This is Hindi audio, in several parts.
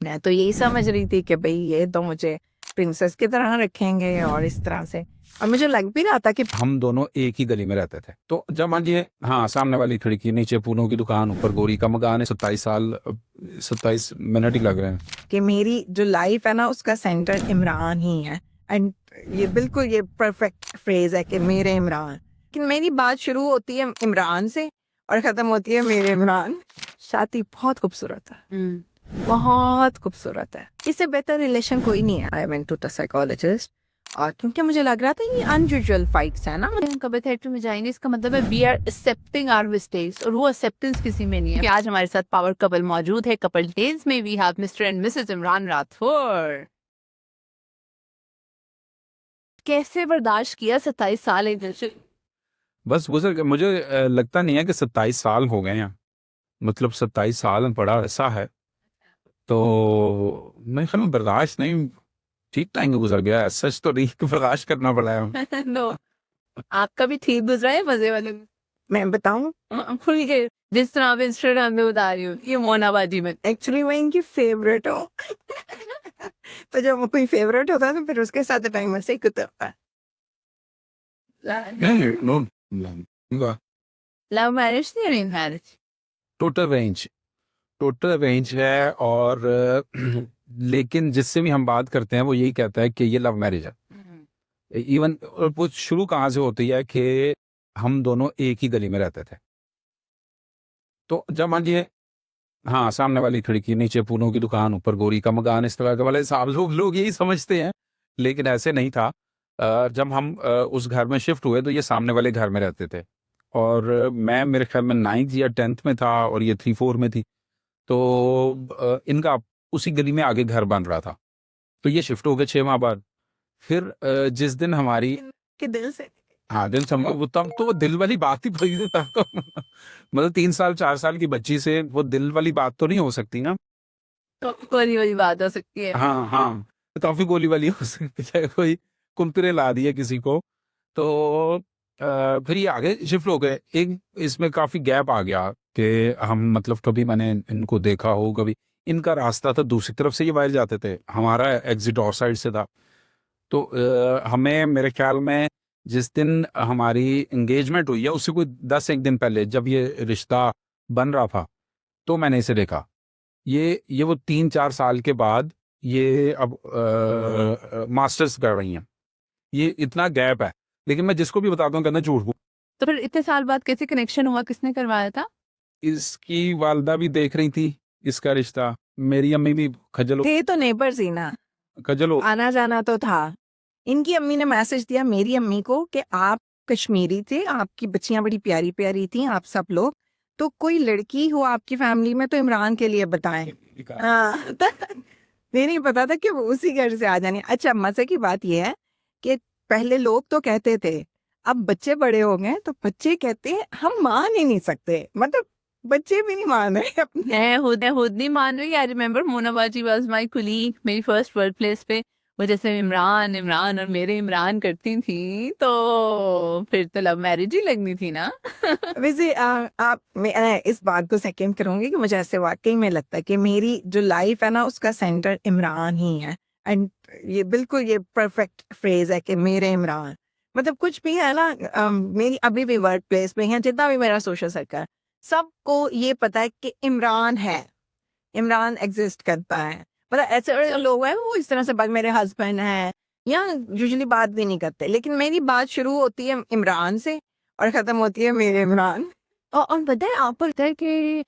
मैं तो यही समझ रही थी कि भाई ये तो मुझे प्रिंसेस की तरह रखेंगे और इस तरह से, और मुझे लग भी रहा था कि हम दोनों एक ही गली में रहते थे। तो जब मान लीजिए, हाँ, सामने वाली खिड़की, नीचे पूनों की दुकान, ऊपर गोरी का मकान है, 27 साल, 27 मिनट ही लग रहे हैं। कि मेरी जो लाइफ है ना उसका सेंटर इमरान ही है। एंड ये बिल्कुल ये परफेक्ट फ्रेज है कि मेरे इमरान। लेकिन मेरी बात शुरू होती है इमरान से और ख़त्म होती है मेरे इमरान। शादी बहुत खूबसूरत है, बहुत खूबसूरत है, इससे बेहतर रिलेशन कोई नहीं है। I went to the psychologist, और क्योंकि मुझे लग रहा था ये अनयूजुअल फाइट्स है ना, हम कभी थिएटर में जाएंगे, इसका मतलब है we are accepting our mistakes, और वो एक्सेप्टेंस किसी में नहीं है। आज हमारे साथ पावर कपल मौजूद है। कपल डेज में we have Mr and Mrs Imran Rathore. कैसे बर्दाश्त किया 27 साल एक दूसरे। बस गुजर गए। मुझे लगता नहीं है कि 27 साल हो गए हैं। मतलब 27 साल बड़ा ऐसा है, तो मेरे ख्याल में बर्दाश्त नहीं, ठीक टाइम गुजर गया है। सच तो नहीं कि बर्दाश्त करना पड़ा है। नो, आपका भी ठीक गुजरा है मजे वाले में। मैं बताऊं, खुल के जिस तरह आप इंस्टाग्राम में बता रही हो ये मोनाबाजी में। एक्चुअली मैं इनकी फेवरेट हूँ। तो जब वो कोई फेवरेट होता है तो फिर उसके साथ टाइम ऐसे ही गुजरता है। नो, लव मैरिज थी arrange marriage? Total range, total range है। और लेकिन जिससे भी हम बात करते हैं वो यही कहता है कि ये लव मैरिज है। इवन वो शुरू कहाँ से होती है कि हम दोनों एक ही गली में रहते थे। तो जब मान लीजिए, हाँ, सामने वाली खिड़की, नीचे पूनों की दुकान, ऊपर गोरी का मकान, इस तरह के वाले साहब, लोग यही समझते हैं, लेकिन ऐसे नहीं था। जब हम उस घर में शिफ्ट हुए तो ये सामने वाले घर में रहते थे, और मैं मेरे ख्याल में 9th या 10th में था और ये 3-4 में थी। तो इनका उसी गली में आगे घर बन रहा था। तो ये शिफ्ट हो गए 6 माह बाद। फिर जिस दिन हमारी, के दिल से। हाँ, दिल वो तब तो वो दिल वाली बात ही थी तब तो। मतलब 3 साल 4 साल की बच्ची से वो दिल वाली बात तो नहीं हो सकती ना। तो कोई वाली बात हो सकती है। हाँ हाँ, टॉफी गोली वाली हो सकती है, कोई कुंतरे ला दिए किसी को। तो फिर ये आगे शिफ्ट हो गए। एक इसमें काफी गैप आ गया कि हम, मतलब कभी मैंने इनको देखा हो, कभी इनका रास्ता था दूसरी तरफ से, ये बाहर जाते थे, हमारा एग्जिट और साइड से था। तो हमें, मेरे ख्याल में जिस दिन हमारी एंगेजमेंट हुई है उससे कोई 10 एक दिन पहले, जब ये रिश्ता बन रहा था, तो मैंने इसे देखा। ये वो 3-4 साल के बाद ये अब मास्टर्स कर रही हैं। ये इतना गैप है, लेकिन मैं जिसको भी बताता हूँ कहना झूठ बोल। तो फिर इतने साल बाद कैसे कनेक्शन हुआ, किसने करवाया था? इसकी वालदा भी देख रही थी इसका रिश्ता, मेरी अम्मी भी खजल थे तो नेबर्स ही ना, खजल हो। आना जाना तो था। इनकी अम्मी ने मैसेज दिया मेरी अम्मी को कि आप कश्मीरी थे, आपकी बच्चियां बड़ी प्यारी प्यारी थी, आप सब लोग, तो कोई लड़की हो आपकी फैमिली में तो इमरान के लिए बताएं। हाँ, तो ये नहीं पता था कि वो उसी घर से आ जाने। अच्छा, मजे की बात यह है कि पहले लोग तो कहते थे, अब बच्चे बड़े हो गए तो बच्चे कहते हैं हम मान ही नहीं सकते, मतलब बच्चे भी नहीं मान रहे अपने। मैं खुद नहीं मान रही। आई रिमेम्बर मोनाबाजी वाज माय कुलीग मेरी फर्स्ट वर्क प्लेस पे। वो जैसे इमरान इमरान और मेरे इमरान करती थी, तो फिर तो लव मैरिज ही लगनी थी ना। वैसे मैं इस बात को सेकंड करूंगी कि मुझे ऐसे वाकई में लगता है कि मेरी जो लाइफ है ना उसका सेंटर इमरान ही है। एंड ये बिल्कुल ये परफेक्ट फ्रेज है कि मेरे इमरान। मतलब कुछ भी है ना, मेरी अभी भी वर्क प्लेस में है, जितना भी मेरा सोशल सर्कल, सबको ये पता है कि इमरान है, इमरान एग्जिस्ट करता है। मतलब ऐसे लोग हैं वो इस तरह से बात, मेरे हस्बैंड हैं या यूजुअली बात भी नहीं करते, लेकिन मेरी बात शुरू होती है इमरान से और खत्म होती है मेरे इमरान। और पता है आप पर है कि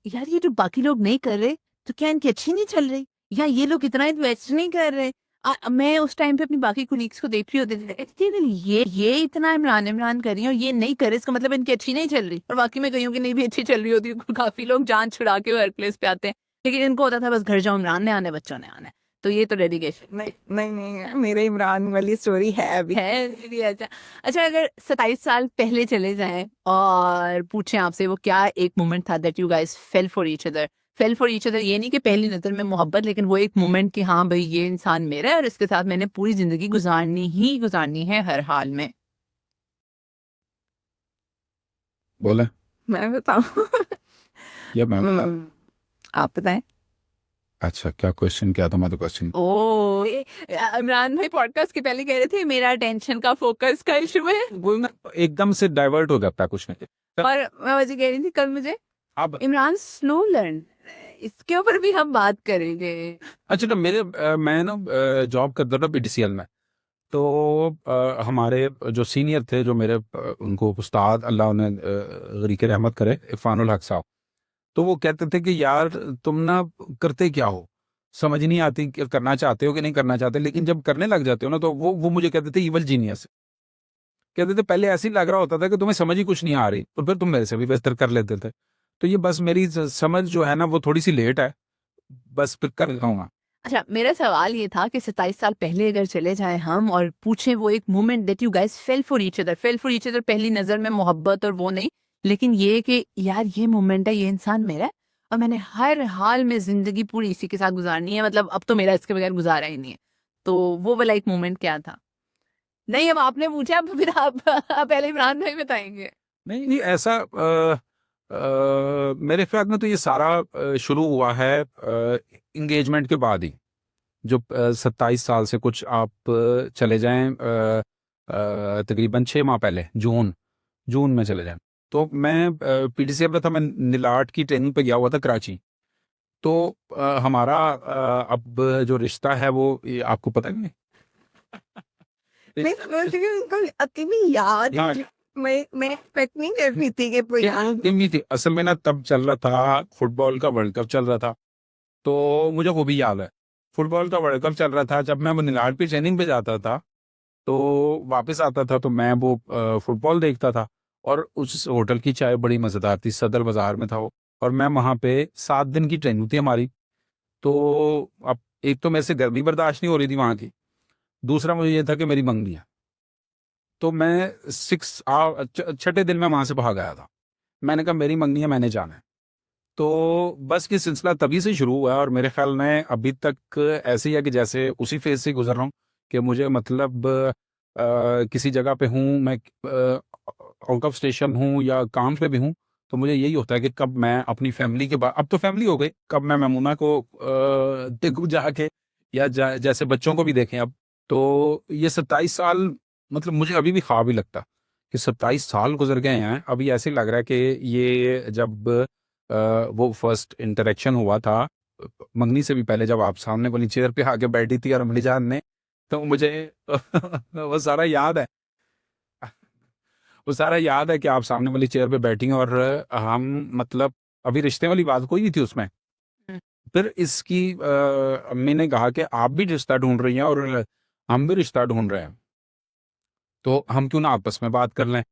यार ये जो बाकी लोग नहीं कर रहे, तो क्या इनकी अच्छी नहीं चल रही, या ये लोग इतना इन्वेस्ट नहीं कर रहे? मैं उस टाइम पे अपनी बाकी कुलीग्स को देख रही होती थी, ये इतना इमरान इमरान कर रही है और ये नहीं कर रहे, इसका मतलब इनकी अच्छी नहीं चल रही। और बाकी मैं कहीं की नहीं भी अच्छी चल रही होती। काफी लोग जान छुड़ा के वर्क प्लेस पे आते हैं, लेकिन इनको होता था बस घर जाओ, इमरान ने आना है, बच्चों ने आना है। तो ये तो डेडिकेशन नहीं नहीं नहीं, मेरे इमरान वाली स्टोरी है अभी। है दीदी। अच्छा अच्छा, अगर 27 साल पहले चले जाएं और पूछें आपसे, वो क्या एक मोमेंट था that you guys fail for each other? Fail for each other ये नहीं कि पहली नजर में मोहब्बत, लेकिन वो एक मोमेंट कि हाँ भाई ये इंसान मेरा है और इसके साथ मैंने पूरी जिंदगी गुजारनी ही गुजारनी है हर हाल में। बोले मैं बताऊं? या मैम, आप बताएं। अच्छा, क्या क्वेश्चन क्या था? मैं तो क्वेश्चन ओ इमरान भाई पॉडकास्ट के पहले कह रहे थे मेरा टेंशन का फोकस का इशू है, वो ना एकदम से डाइवर्ट हो जाता है कुछ नहीं। और मैं वजह कह रही थी कल मुझे अब इमरान स्लो लर्न, इसके ऊपर भी हम बात करेंगे। अच्छा, तो मैं ना जॉब करता था पीटीसीएल में। तो हमारे जो सीनियर थे, जो मेरे उनको उस्ताद, अल्लाह उन्हें गरीक रहमत करे, इरफानुल हक साहब, तो वो कहते थे कि यार तुम ना करते क्या हो, समझ नहीं आती कि करना चाहते हो कि नहीं करना चाहते, लेकिन जब करने लग जाते हो ना तो वो मुझे कहते थे इवल जीनियस। कहते थे पहले ऐसे ही लग रहा होता था कि तुम्हें समझ ही कुछ नहीं आ रही, और फिर तुम मेरे से भी बेहतर कर लेते थे। तो ये बस मेरी समझ जो है ना वो थोड़ी सी लेट है, बस फिर कर जाऊंगा। अच्छा, मेरा सवाल ये था कि 27 साल पहले अगर चले जाएं हम और पूछें वो एक moment that you guys fail for each other पहली नजर में मोहब्बत और वो नहीं, लेकिन ये कि यार ये मोमेंट है, ये इंसान मेरा है और मैंने हर हाल में जिंदगी पूरी इसी के साथ गुजारनी है, मतलब अब तो मेरा इसके बगैर गुजारा ही नहीं है, तो वो वाला एक मोमेंट क्या था? नहीं, अब आपने पूछा, अब फिर आप पहले इमरान भाई बताएंगे। नहीं नहीं, ऐसा मेरे ख्याल में तो ये सारा शुरू हुआ है इंगेजमेंट के बाद ही। जो 27 साल से कुछ आप चले जाएं, तकरीबन 6 माह पहले, जून जून में चले जाएं, तो मैं पीटीसीएल में था, मैं निलाट की ट्रेनिंग पे गया हुआ था कराची। तो हमारा अब जो रिश्ता है वो ये आपको पता नहीं। मैं समझ रही हूँ, उनको अभी भी याद हाँ, मैं एक्सपेक्ट नहीं कर रही थी कि कोई नहीं थी असल में ना, तब चल रहा था फुटबॉल का वर्ल्ड कप चल रहा था, तो मुझे वो भी याद है। फुटबॉल का वर्ल्ड कप चल रहा था, जब मैं वो निलाट पे ट्रेनिंग पे जाता था तो वापस आता था तो मैं वो फुटबॉल देखता था। और उस होटल की चाय बड़ी मज़ेदार थी, सदर बाजार में था वो। और मैं वहाँ पे 7 दिन की ट्रेनिंग थी हमारी। तो अब एक तो मेरे से गर्मी बर्दाश्त नहीं हो रही थी वहाँ की, दूसरा मुझे ये था कि मेरी मंगनी है। तो मैं छठे दिन में वहाँ से भाग आया था। मैंने कहा मेरी मंगनी है, मैंने जाना है। तो बस ये सिलसिला तभी से शुरू हुआ है, और मेरे ख्याल में अभी तक ऐसे ही है कि जैसे उसी फेज से गुजर रहा हूँ कि मुझे मतलब किसी जगह पे हूँ मैं, आउट ऑफ स्टेशन हूँ या काम पे भी हूँ, तो मुझे यही होता है कि कब मैं अपनी फैमिली के बाद, अब तो फैमिली हो गई, कब मैं मैमूना को देखूँ जाके, या जैसे बच्चों को भी देखें अब। तो ये 27 साल, मतलब मुझे अभी भी ख्वाब ही लगता कि 27 साल गुजर गए हैं। अभी ऐसे लग रहा है कि ये जब वो फर्स्ट इंटरेक्शन हुआ था मंगनी से भी पहले, जब आप सामने वाली चेयर पे आके बैठी थी और अम्मी जान ने, तो मुझे वो सारा याद है। वो सारा याद है कि आप सामने वाली चेयर पे बैठी हैं और हम, मतलब अभी रिश्ते वाली बात कोई नहीं थी उसमें। हम्म। फिर इसकी अम्मी ने कहा कि आप भी रिश्ता ढूंढ रही हैं और हम भी रिश्ता ढूंढ रहे हैं, तो हम क्यों ना आपस में बात कर लें।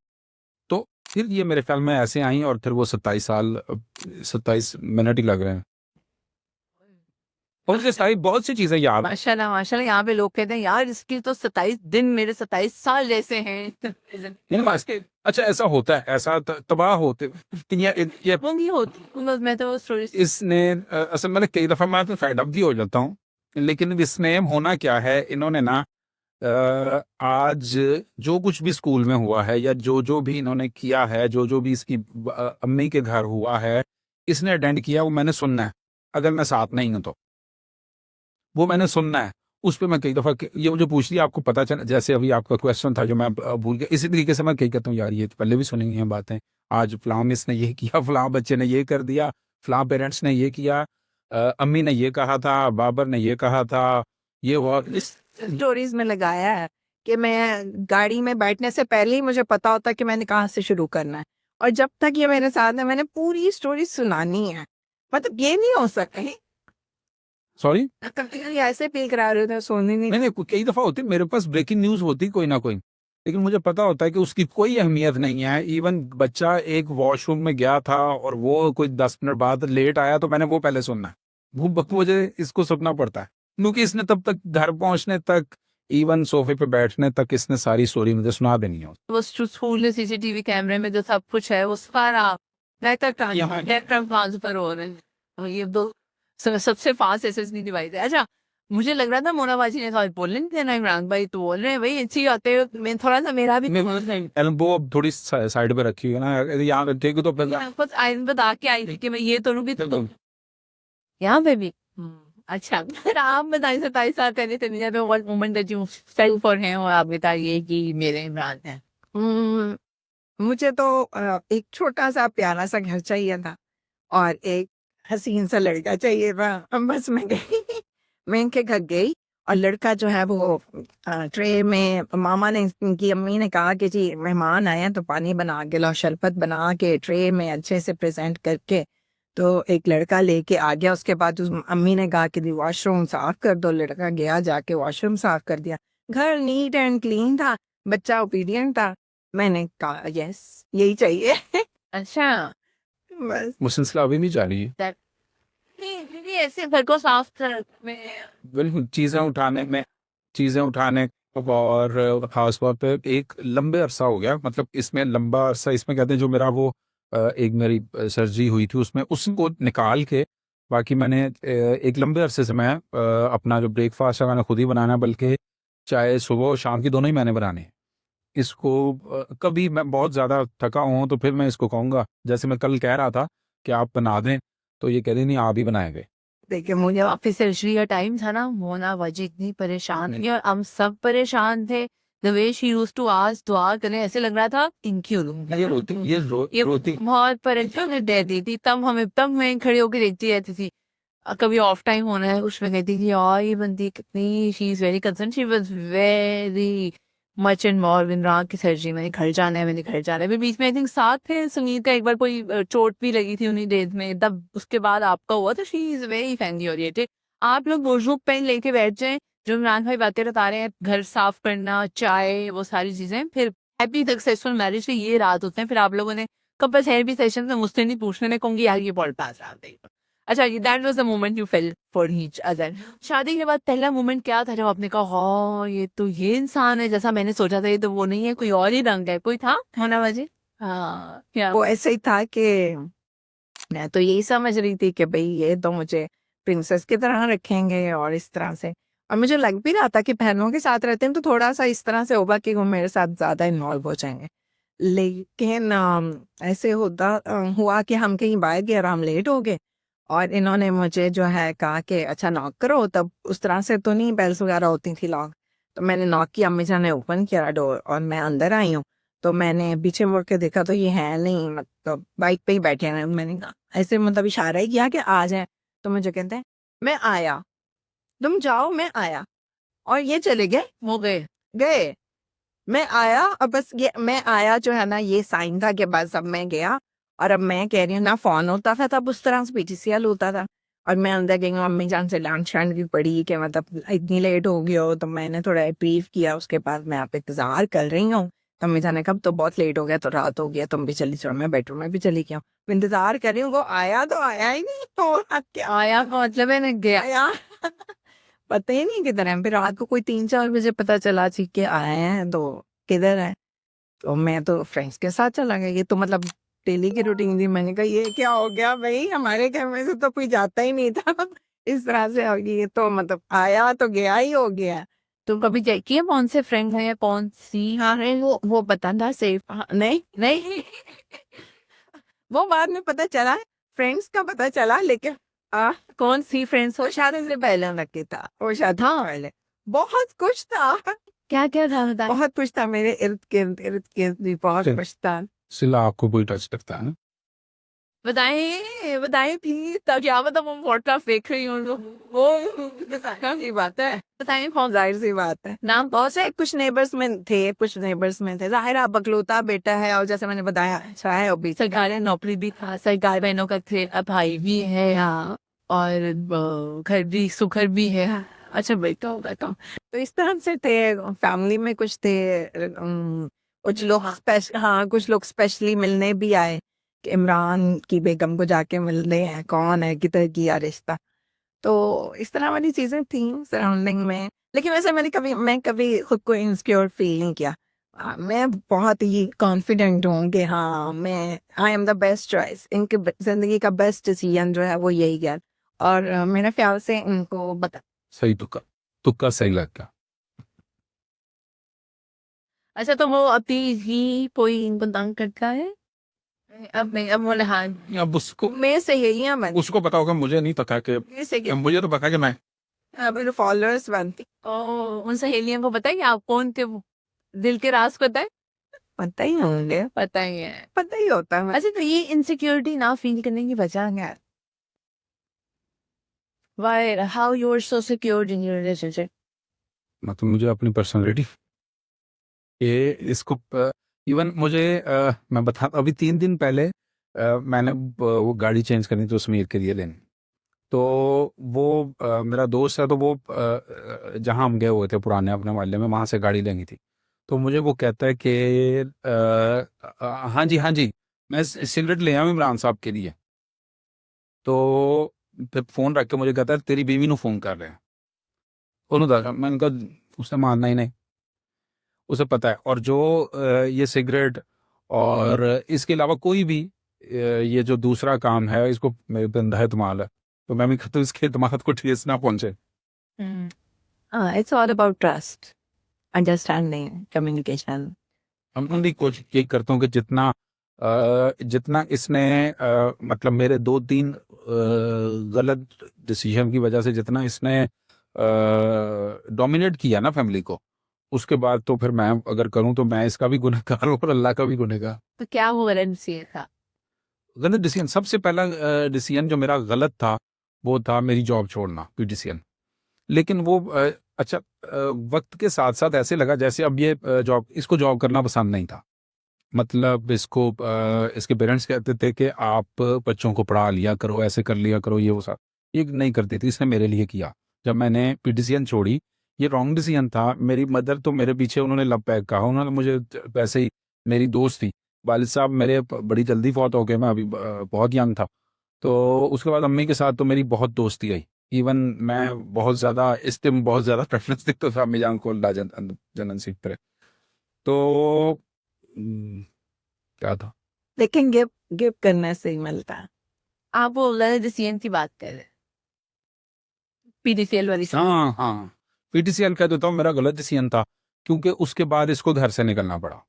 तो फिर ये मेरे ख्याल में ऐसे आई, और फिर वो 27 साल, 27 मिनट ही लग रहे हैं। और ये सारी बहुत सी चीजें याद। माशाल्लाह माशाल्लाह, यहाँ पे लोग कहते हैं यार इसकी तो 27 दिन मेरे 27 साल जैसे हैं। नहीं बस के, अच्छा ऐसा होता है, ऐसा तबाह होते कि ये वो नहीं होती, मैं तो वो स्टोरी इसने असल में कई दफा मैं तो फेड अप भी हो जाता हूँ। लेकिन इसने होना क्या है, इन्होंने ना आज जो कुछ भी स्कूल में हुआ है, या जो जो भी इन्होंने किया है, जो जो भी इसकी अम्मी के घर हुआ है, इसने अटेंड किया, वो मैंने सुनना है। अगर मैं साथ नहीं हूं तो वो मैंने सुनना है। उस पे मैं कई दफा ये मुझे पूछ लिया, आपको पता चला, जैसे अभी आपका क्वेश्चन था जो मैं भूल गया, इसी तरीके से मैं कही कहता हूँ यार ये तो पहले भी सुनी हुई हैं बातें, आज फलां मिस ने ये किया, फलां बच्चे ने ये कर दिया, फलां पेरेंट्स ने ये किया, अम्मी ने ये कहा था, बाबर ने ये कहा था, ये हुआ। स्टोरीज में लगाया है कि मैं गाड़ी में बैठने से पहले ही मुझे पता होता है कि मैंने कहाँ से शुरू करना है, और जब तक ये मेरे साथ है मैंने पूरी स्टोरी सुनानी है। मतलब ये नहीं हो सकता है सॉरी, कभी ऐसे फील करा रहे थे, सोने नहीं। नहीं कई दफा होती मेरे पास ब्रेकिंग न्यूज होती कोई ना कोई, लेकिन मुझे पता होता है कि उसकी कोई अहमियत नहीं है। इवन बच्चा एक वॉशरूम में गया था और वो कोई 10 मिनट बाद लेट आया, तो मैंने वो पहले सुनना है, वो मुझे इसको सुनना पड़ता है, क्योंकि इसने तब तक घर पहुंचने तक, इवन सोफे पे बैठने तक, इसने सारी स्टोरी मुझे सुना देनी है। वो स्कूल में सीसीटीवी कैमरे में जो सब कुछ है वो सारा यहाँ- ट्रांसफर हो रहे हैं, और ये दो सबसे फास्ट एसएसडी डिवाइस है। अच्छा, मुझे लग रहा था मोना बाजी ने थोड़ा बोलने नहीं देना, इमरान भाई तो बोल रहे हैं भाई अच्छी आते हो, मैं थोड़ा सा मेरा भी एल्बो अब थोड़ी साइड पे रखी हुई है ना, यहाँ रखी तो कुछ आइन बता के आई थी कि मैं ये तो रुकी तो यहाँ पे भी अच्छा, फिर आप बताइए 27 साल पहले तनीजा पे what moment that you fail for him और आप बताइए कि मेरे इमरान हैं। हम्म, मुझे तो एक छोटा सा प्यारा सा घर चाहिए था और एक हसीन सा लड़का चाहिए था। बस मैं गई मैं इनके घर गई और लड़का जो है वो ट्रे में मामा ने इनकी अम्मी ने कहा कि जी मेहमान आए हैं तो पानी बना के लाओ, शरबत बना के ट्रे में अच्छे से प्रेजेंट करके तो एक लड़का लेके आ गया। उसके बाद उस अम्मी ने कहा कि जी वॉशरूम साफ कर दो। लड़का गया, जाके वॉशरूम साफ कर दिया। घर नीट एंड क्लीन था, बच्चा ओबीडियंट था। मैंने कहा यस यही चाहिए। अच्छा, बस वो सिलसिला अभी भी जारी है। नहीं ऐसे घर को साफ में बिल्कुल, चीज़ें उठाने और ख़ास तौर पे एक लंबे अरसा हो गया, मतलब इसमें लंबा अरसा इसमें कहते हैं जो मेरा वो एक मेरी सर्जरी हुई थी उसमें उसको निकाल के बाकी मैंने एक लंबे अरसे से मैं अपना जो ब्रेकफास्ट है मैंने खुद ही बनाना है, बल्कि चाहे सुबह और शाम की दोनों ही मैंने बनाने हैं। इसको कभी मैं बहुत ज़्यादा थका हूँ तो फिर मैं इसको कहूँगा, जैसे मैं कल कह रहा था कि आप बना दें, तो ये कह रही नहीं आप ही बनाएंगे। देखिए मुझे ऑफिस सर्जरी का टाइम था ना, वो ना वजह इतनी परेशान थी और हम सब परेशान थे। The way she used to ask दुआ करने, ऐसे लग रहा था इनकी ये बहुत परेशान रहती थी। तब मैं खड़े होकर देखती रहती थी। कभी ऑफ टाइम होना है उसमें कहती थी यार ये बंदी कितनी she is very concern, she was very much involve in रात की सर्जरी। मैंने घर जाना है, मैंने घर जाना है। फिर बीच में आई थिंक साथ थे संगीत का, एक बार कोई चोट भी लगी थी उन्हीं डेज में, तब उसके बाद आपका हुआ। तो she is very family oriented. आप लोग वॉशरूम पेन लेके बैठ जाएं, जो इमरान भाई बातें बता रहे हैं, घर साफ करना, चाय, वो सारी चीजें, फिर हैप्पी सक्सेसफुल मैरिज के ये रात होते हैं। फिर आप लोगों ने कपल्स थेरेपी सेशन में मुझसे नहीं पूछने, मैं कहूंगी यार ये बहुत पास आ गई। अच्छा, that was the moment you fail for each other. शादी के बाद पहला मोमेंट क्या था जब आपने कहा हाँ ये तो ये इंसान है जैसा मैंने सोचा था, ये तो वो नहीं है, कोई और ही रंग है, कोई था होना वजह? हाँ क्या? वो ऐसे ही था कि मैं तो यही समझ रही थी कि भाई ये तो मुझे प्रिंसेस की तरह रखेंगे और इस तरह से। और मुझे लग भी रहा था कि बहनों के साथ रहते हैं तो थोड़ा सा इस तरह से होगा कि वो मेरे साथ ज्यादा इन्वॉल्व हो जाएंगे। लेकिन ऐसे हुआ कि हम कहीं बाहर गए और हम लेट हो गए और इन्होंने मुझे जो है कहा कि अच्छा नॉक करो। तब उस तरह से तो नहीं बेल्स वगैरह होती थी लॉक। तो मैंने नॉक किया, अम्मी जान ने ओपन किया डोर और मैं अंदर आई हूँ। तो मैंने पीछे मुड़ के देखा तो ये है नहीं, मतलब बाइक पे ही बैठे हैं। मैंने कहा ऐसे मतलब इशारा ही किया कि आ जाए। तो मुझे कहते हैं मैं आया, तुम जाओ मैं आया। और ये चले गए हो गए। गए। मैं आया और बस ये मैं आया जो है ना ये साइन था कि बस अब मैं गया। और अब मैं कह रही हूँ ना फोन होता था तब उस तरह से पीटीसीएल होता था। और मैं अंदर गई हूँ, अम्मी जान से डांट शांट भी पड़ी कि मतलब इतनी लेट हो गई हो। तो मैंने थोड़ा ब्रीफ किया, उसके बाद मैं आप इंतजार कर रही हूँ। तो अम्मी जान ने कहा तो बहुत लेट हो गया, तो रात हो गया, तुम भी चली जाओ। मैं बेडरूम में भी चली गई हूँ, इंतजार कर रही हूँ। वो आया तो आया ही नहीं, तो क्या आया का मतलब है ना गया। आया पता ही नहीं किधर है। फिर रात को कोई 3-4 बजे पता चला जी के आए हैं, तो किधर है। तो मैं तो फ्रेंड्स के साथ चला गया। ये तो मतलब डेली की रूटीन थी। मैंने कहा ये क्या हो गया भाई, हमारे घर में से तो कोई जाता ही नहीं था इस तरह से हो गई। ये तो मतलब आया तो गया ही हो गया। तुम कभी चेक किया कौन से फ्रेंड है या कौन सी? हाँ है वो पता था सेफ। नहीं नहीं। वो बाद में पता चला, फ्रेंड्स का पता चला। लेकिन कौन सी फ्रेंड्स हो? वो शादी से पहले लगे था, वो शादी था? से पहले बहुत कुछ था। क्या क्या था बताए? बहुत कुछ था मेरे इर्द गिर्द भी बहुत कुछ था। सिला आपको कोई टच करता है ना? बताएं बताएं प्लीज, ताकि क्या मतलब हम व्हाट्सएप देख रही हूँ तो वो की बात है, बताएं कौन? जाहिर सी बात है। नाम? बहुत से कुछ नेबर्स में थे, कुछ नेबर्स में थे। जाहिर है बकलौता बेटा है और जैसे मैंने बताया अच्छा है अभी। सरकारी नौकरी भी था, सरकारी बहनों का थे, भाई भी है यहाँ, और घर भी सुखर भी है। अच्छा बेटा होगा तो इस तरह से थे, फैमिली में कुछ थे। कुछ लोग हाँ कुछ लोग स्पेशली मिलने भी आए कि इमरान की बेगम को जाके मिलने हैं, कौन है, किधर किया रिश्ता। तो इस तरह वाली चीजें थी सराउंडिंग में। लेकिन वैसे मैं कभी खुद को इनसिक्योर फील नहीं किया। मैं बहुत ही कॉन्फिडेंट हूँ कि हाँ मैं I am the best choice. इनकी जिंदगी का बेस्ट डिसीजन जो है वो यही गया। और मेरे ख्याल से इनको बता सही तुक्का, तुक्का सही लगा। अच्छा, तो वो अभी ही कोई इनको तंग करता है? अब नहीं, अब बोले हाँ अब उसको मेरे सहेलियां बनती उसको पता होगा, मुझे नहीं पता कि मेरे से मुझे तो पता कि मैं मेरे फॉलोअर्स बनती उन सहेलियों को पता है कि आप कौन थे, वो दिल के राज पता है? पता ही होंगे, पता ही है। पता ही होता है। अच्छा, तो ये इनसिक्योरिटी ना फील करने की वजह क्या है? Why, how you are so secured in your relationship? मतलब मुझे अपनी पर्सनालिटी ये इसको इवन मुझे मैं बता अभी 3 दिन पहले मैंने वो गाड़ी चेंज करनी थी सुमीर के लिए लेने। तो वो मेरा दोस्त है, तो वो जहाँ हम गए हुए थे पुराने अपने मोहल्ले में, वहाँ से गाड़ी लेनी थी। तो मुझे वो कहता है कि हाँ जी हाँ जी, मैं सिगरेट ले आऊँ इमरान साहब के लिए। तो फिर फ़ोन रख के मुझे कहता है तेरी बीवी ਨੂੰ फ़ोन कर रहे हैं। ਉਹਨੂੰ ਦੱਸ मैंने कहा उसने मानना ही नहीं, उसे पता है। और जो ये सिगरेट और इसके अलावा कोई भी ये जो दूसरा काम है, इसको मेरे पे अंधा एतमाद है। तो मैं भी कहता हूँ इसके एतमाद को ठेस ना पहुंचे। It's all about trust, understanding, communication. हम भी कोशिश यही करता हूँ कि जितना इसने मतलब मेरे 2-3 गलत डिसीजन की वजह से जितना इसने डोमिनेट किया ना फैमिली को, उसके बाद तो फिर मैं अगर करूँ तो मैं इसका भी गुनहगार हूँ और अल्लाह का भी गुनहगार। तो क्या वो गलत था? गलत डिसीजन, सबसे पहला डिसीजन जो मेरा गलत था वो था मेरी जॉब छोड़ना, डिसीजन। लेकिन वो अच्छा वक्त के साथ साथ ऐसे लगा जैसे अब ये इसको जॉब करना पसंद नहीं था। मतलब इसको इसके पेरेंट्स कहते थे कि आप बच्चों को पढ़ा लिया करो, ऐसे कर लिया करो, ये वो सब ये नहीं करती थी। इसने मेरे लिए किया। जब मैंने पीटीसीएन छोड़ी, ये रॉन्ग डिसीजन था। मेरी मदर तो मेरे पीछे उन्होंने लब पैक कहा, उन्होंने मुझे वैसे ही, मेरी दोस्त थी, वालिद साहब मेरे बड़ी जल्दी फौत हो गए, मैं अभी बहुत यंग था। तो उसके बाद अम्मी के साथ तो मेरी बहुत दोस्ती आई। इवन मैं बहुत ज़्यादा इस टाइम बहुत ज़्यादा प्रेफरेंस देता था अम्मी जान को जनन सीख पर। तो क्या था, लेकिन गिव गिव करने से ही मिलता है। आप वो गलत डिसीजन की बात कर रहे हैं, पीडीसीएल वाली। हाँ हाँ, पीटीसीएल कह देता हूँ मेरा गलत डिसीजन था, क्योंकि उसके बाद इसको घर से निकलना पड़ा।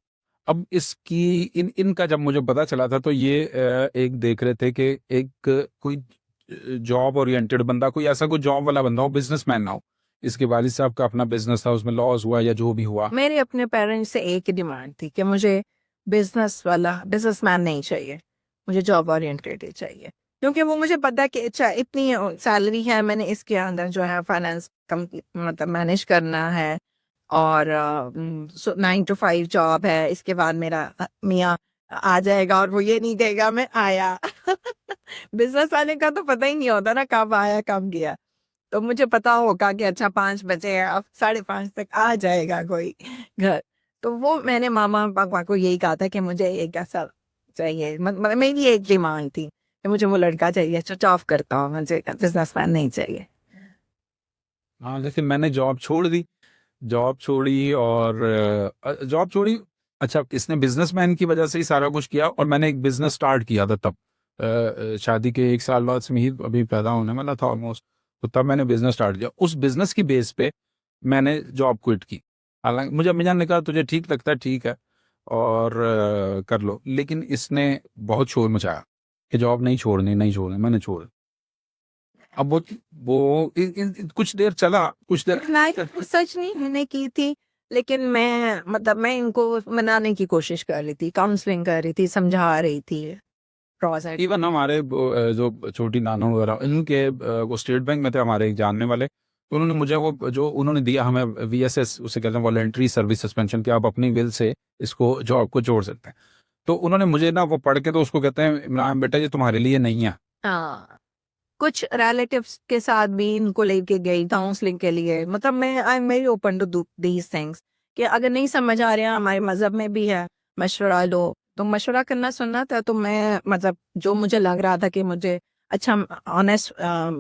अब इसकी इनका जब मुझे पता चला था, तो ये एक देख रहे थे कि एक कोई जॉब ओरिएंटेड बंदा, कोई ऐसा कोई जॉब वाला बंदा हो, बिजनेसमैन ना हो। इसके वालिद साहब का अपना बिजनेस था, उसमें लॉस हुआ या जो भी हुआ। मेरे अपने पेरेंट्स से एक ही डिमांड थी कि मुझे बिजनेसमैन नहीं चाहिए, मुझे जॉब ओरिएंटेड ही चाहिए। क्योंकि वो मुझे पता है कि अच्छा इतनी सैलरी है, मैंने इसके अंदर जो है फाइनेंस मतलब मैनेज करना है, और 9 to 5 जॉब है। इसके बाद मेरा मियाँ आ जाएगा और वो ये नहीं कहेगा मैं आया। बिजनेस वाले का तो पता ही नहीं होता ना कब आया कब गया। तो मुझे पता होगा कि अच्छा 5 बजे अब 5:30 तक आ जाएगा कोई घर। तो वो मैंने मामा पापा को यही कहा था कि मुझे एक ऐसा चाहिए, मतलब मेरी एक डिमांड थी कि मुझे वो लड़का चाहिए जो जॉब करता हो, मुझे बिजनेसमैन नहीं चाहिए। हाँ, लेकिन मैंने जॉब छोड़ दी। जॉब छोड़ी और जॉब छोड़ी। अच्छा, इसने बिजनेसमैन की वजह से ही सारा कुछ किया, और मैंने एक बिजनेस स्टार्ट किया था तब। शादी के 1 साल बाद स्मिहित अभी पैदा होने वाला था ऑलमोस्ट। तो तब मैंने बिजनेस स्टार्ट किया, उस बिजनेस की बेस पे मैंने जॉब क्विट की। हालांकि मुझे अम्मी जान ने कहा तुझे ठीक लगता है ठीक है और कर लो, लेकिन इसने बहुत शोर मचाया कि जॉब नहीं छोड़नी नहीं छोड़नी। मैंने छोड़। अब वो कुछ देर चला, कुछ देर नहीं, सच नहीं मैंने की थी, लेकिन मैं मतलब मैं इनको मनाने की कोशिश कर रही थी, काउंसलिंग कर रही थी, समझा रही थी pros and इवन हमारे जो छोटी नानू वगैरह इनके वो स्टेट बैंक में थे हमारे एक जानने वाले। तो उन्होंने मुझे वो जो उन्होंने दिया हमें वीएसएस, उसे कहते हैं वॉलंटरी सर्विस सस्पेंशन, कि आप अपनी विल से इसको जॉब को छोड़ सकते हैं। तो उन्होंने मुझे ना वो पढ़ के, तो उसको कहते हैं इमरान बेटा ये तुम्हारे लिए नहीं है। हाँ, कुछ रिलेटिव्स के साथ भी इनको लेके गई काउंसलिंग के लिए। मतलब मैं I am very open to do these things कि अगर नहीं समझ आ रहा, हमारे मजहब में भी है मशवरा लो, तो मशवरा करना सुनना था। तो मैं मतलब जो मुझे लग रहा था कि मुझे अच्छा ऑनेस्ट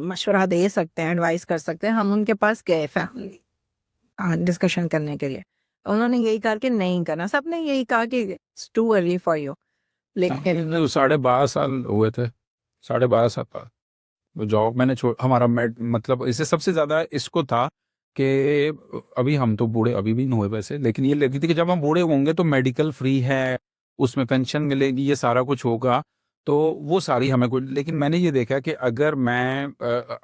मशवरा दे सकते हैं, एडवाइस कर सकते हैं, हम उनके पास गए फैमिली डिस्कशन करने के लिए। उन्होंने यही कहा कि नहीं करना, सबने यही कहा कि it's too early for you. लेकिन 12.5 साल हुए थे, 12.5 साल बाद वो जॉब मैंने छोड़। हमारा मतलब इससे सबसे ज्यादा इसको था कि अभी हम तो बूढ़े अभी भी नहीं हुए वैसे, लेकिन ये लगती थी कि जब हम बूढ़े होंगे तो मेडिकल फ्री है, उसमें पेंशन मिलेगी, ये सारा कुछ होगा, तो वो सारी हमें कुछ, लेकिन मैंने ये देखा कि अगर मैं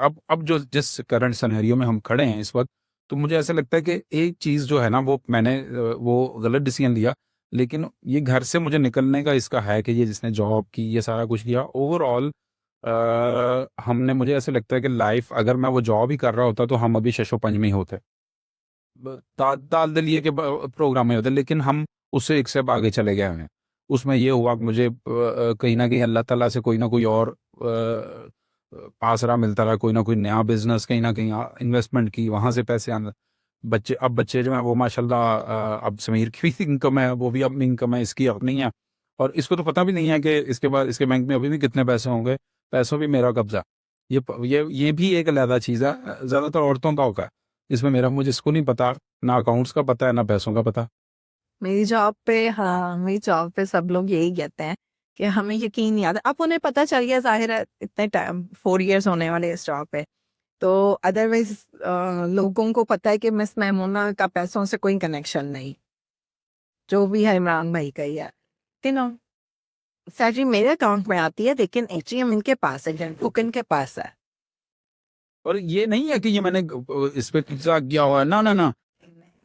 अब जो जिस करंट सिनेरियो में हम खड़े हैं इस वक्त, तो मुझे ऐसा लगता है कि एक चीज़ जो है ना, वो मैंने वो गलत डिसीजन लिया, लेकिन ये घर से मुझे निकलने का इसका है कि ये जिसने जॉब की, ये सारा कुछ किया, ओवरऑल हमने, मुझे ऐसा लगता है कि लाइफ, अगर मैं वो जॉब ही कर रहा होता तो हम अभी शशो पंच में ही होते, ताल दिल ये के प्रोग्राम में होते, लेकिन हम उससे एक स्टेप आगे चले गए हैं। उसमें ये हुआ कि मुझे कहीं ना कहीं अल्लाह ताला से कोई ना कोई और आसरा मिलता रहा, कोई ना कोई नया बिजनेस, कहीं ना कहीं इन्वेस्टमेंट की, वहाँ से पैसे आने। बच्चे जो हैं वो माशाल्लाह, अब समीर की भी इनकम है, वो भी अपनी इनकम है, इसकी अपनी है, और इसको तो पता भी नहीं है कि इसके बाद इसके बैंक में अभी भी कितने पैसे होंगे, पैसों भी मेरा कब्जा। ये भी एक अलग चीज़ है, ज़्यादातर औरतों का होगा इसमें, मेरा, मुझे इसको नहीं पता, ना अकाउंट्स का पता है ना पैसों का पता। मेरी जॉब पे, हाँ, मेरी जॉब पे सब लोग यही कहते हैं कि हमें यकीन नहीं आता। अब उन्हें पता चल गया, ज़ाहिर है, इतने टाइम 4 इयर्स होने वाले इस जॉब पे, तो अदरवाइज लोगों को पता है कि मिस मैमूना का पैसों से कोई कनेक्शन नहीं, जो भी है इमरान भाई का ही है, सैलरी मेरे अकाउंट में आती है, लेकिन एटीएम इनके पास है, जनबुक इनके पास है। और ये नहीं है कि ये मैंने इस पे पिज्जा किया हुआ है, ना ना ना,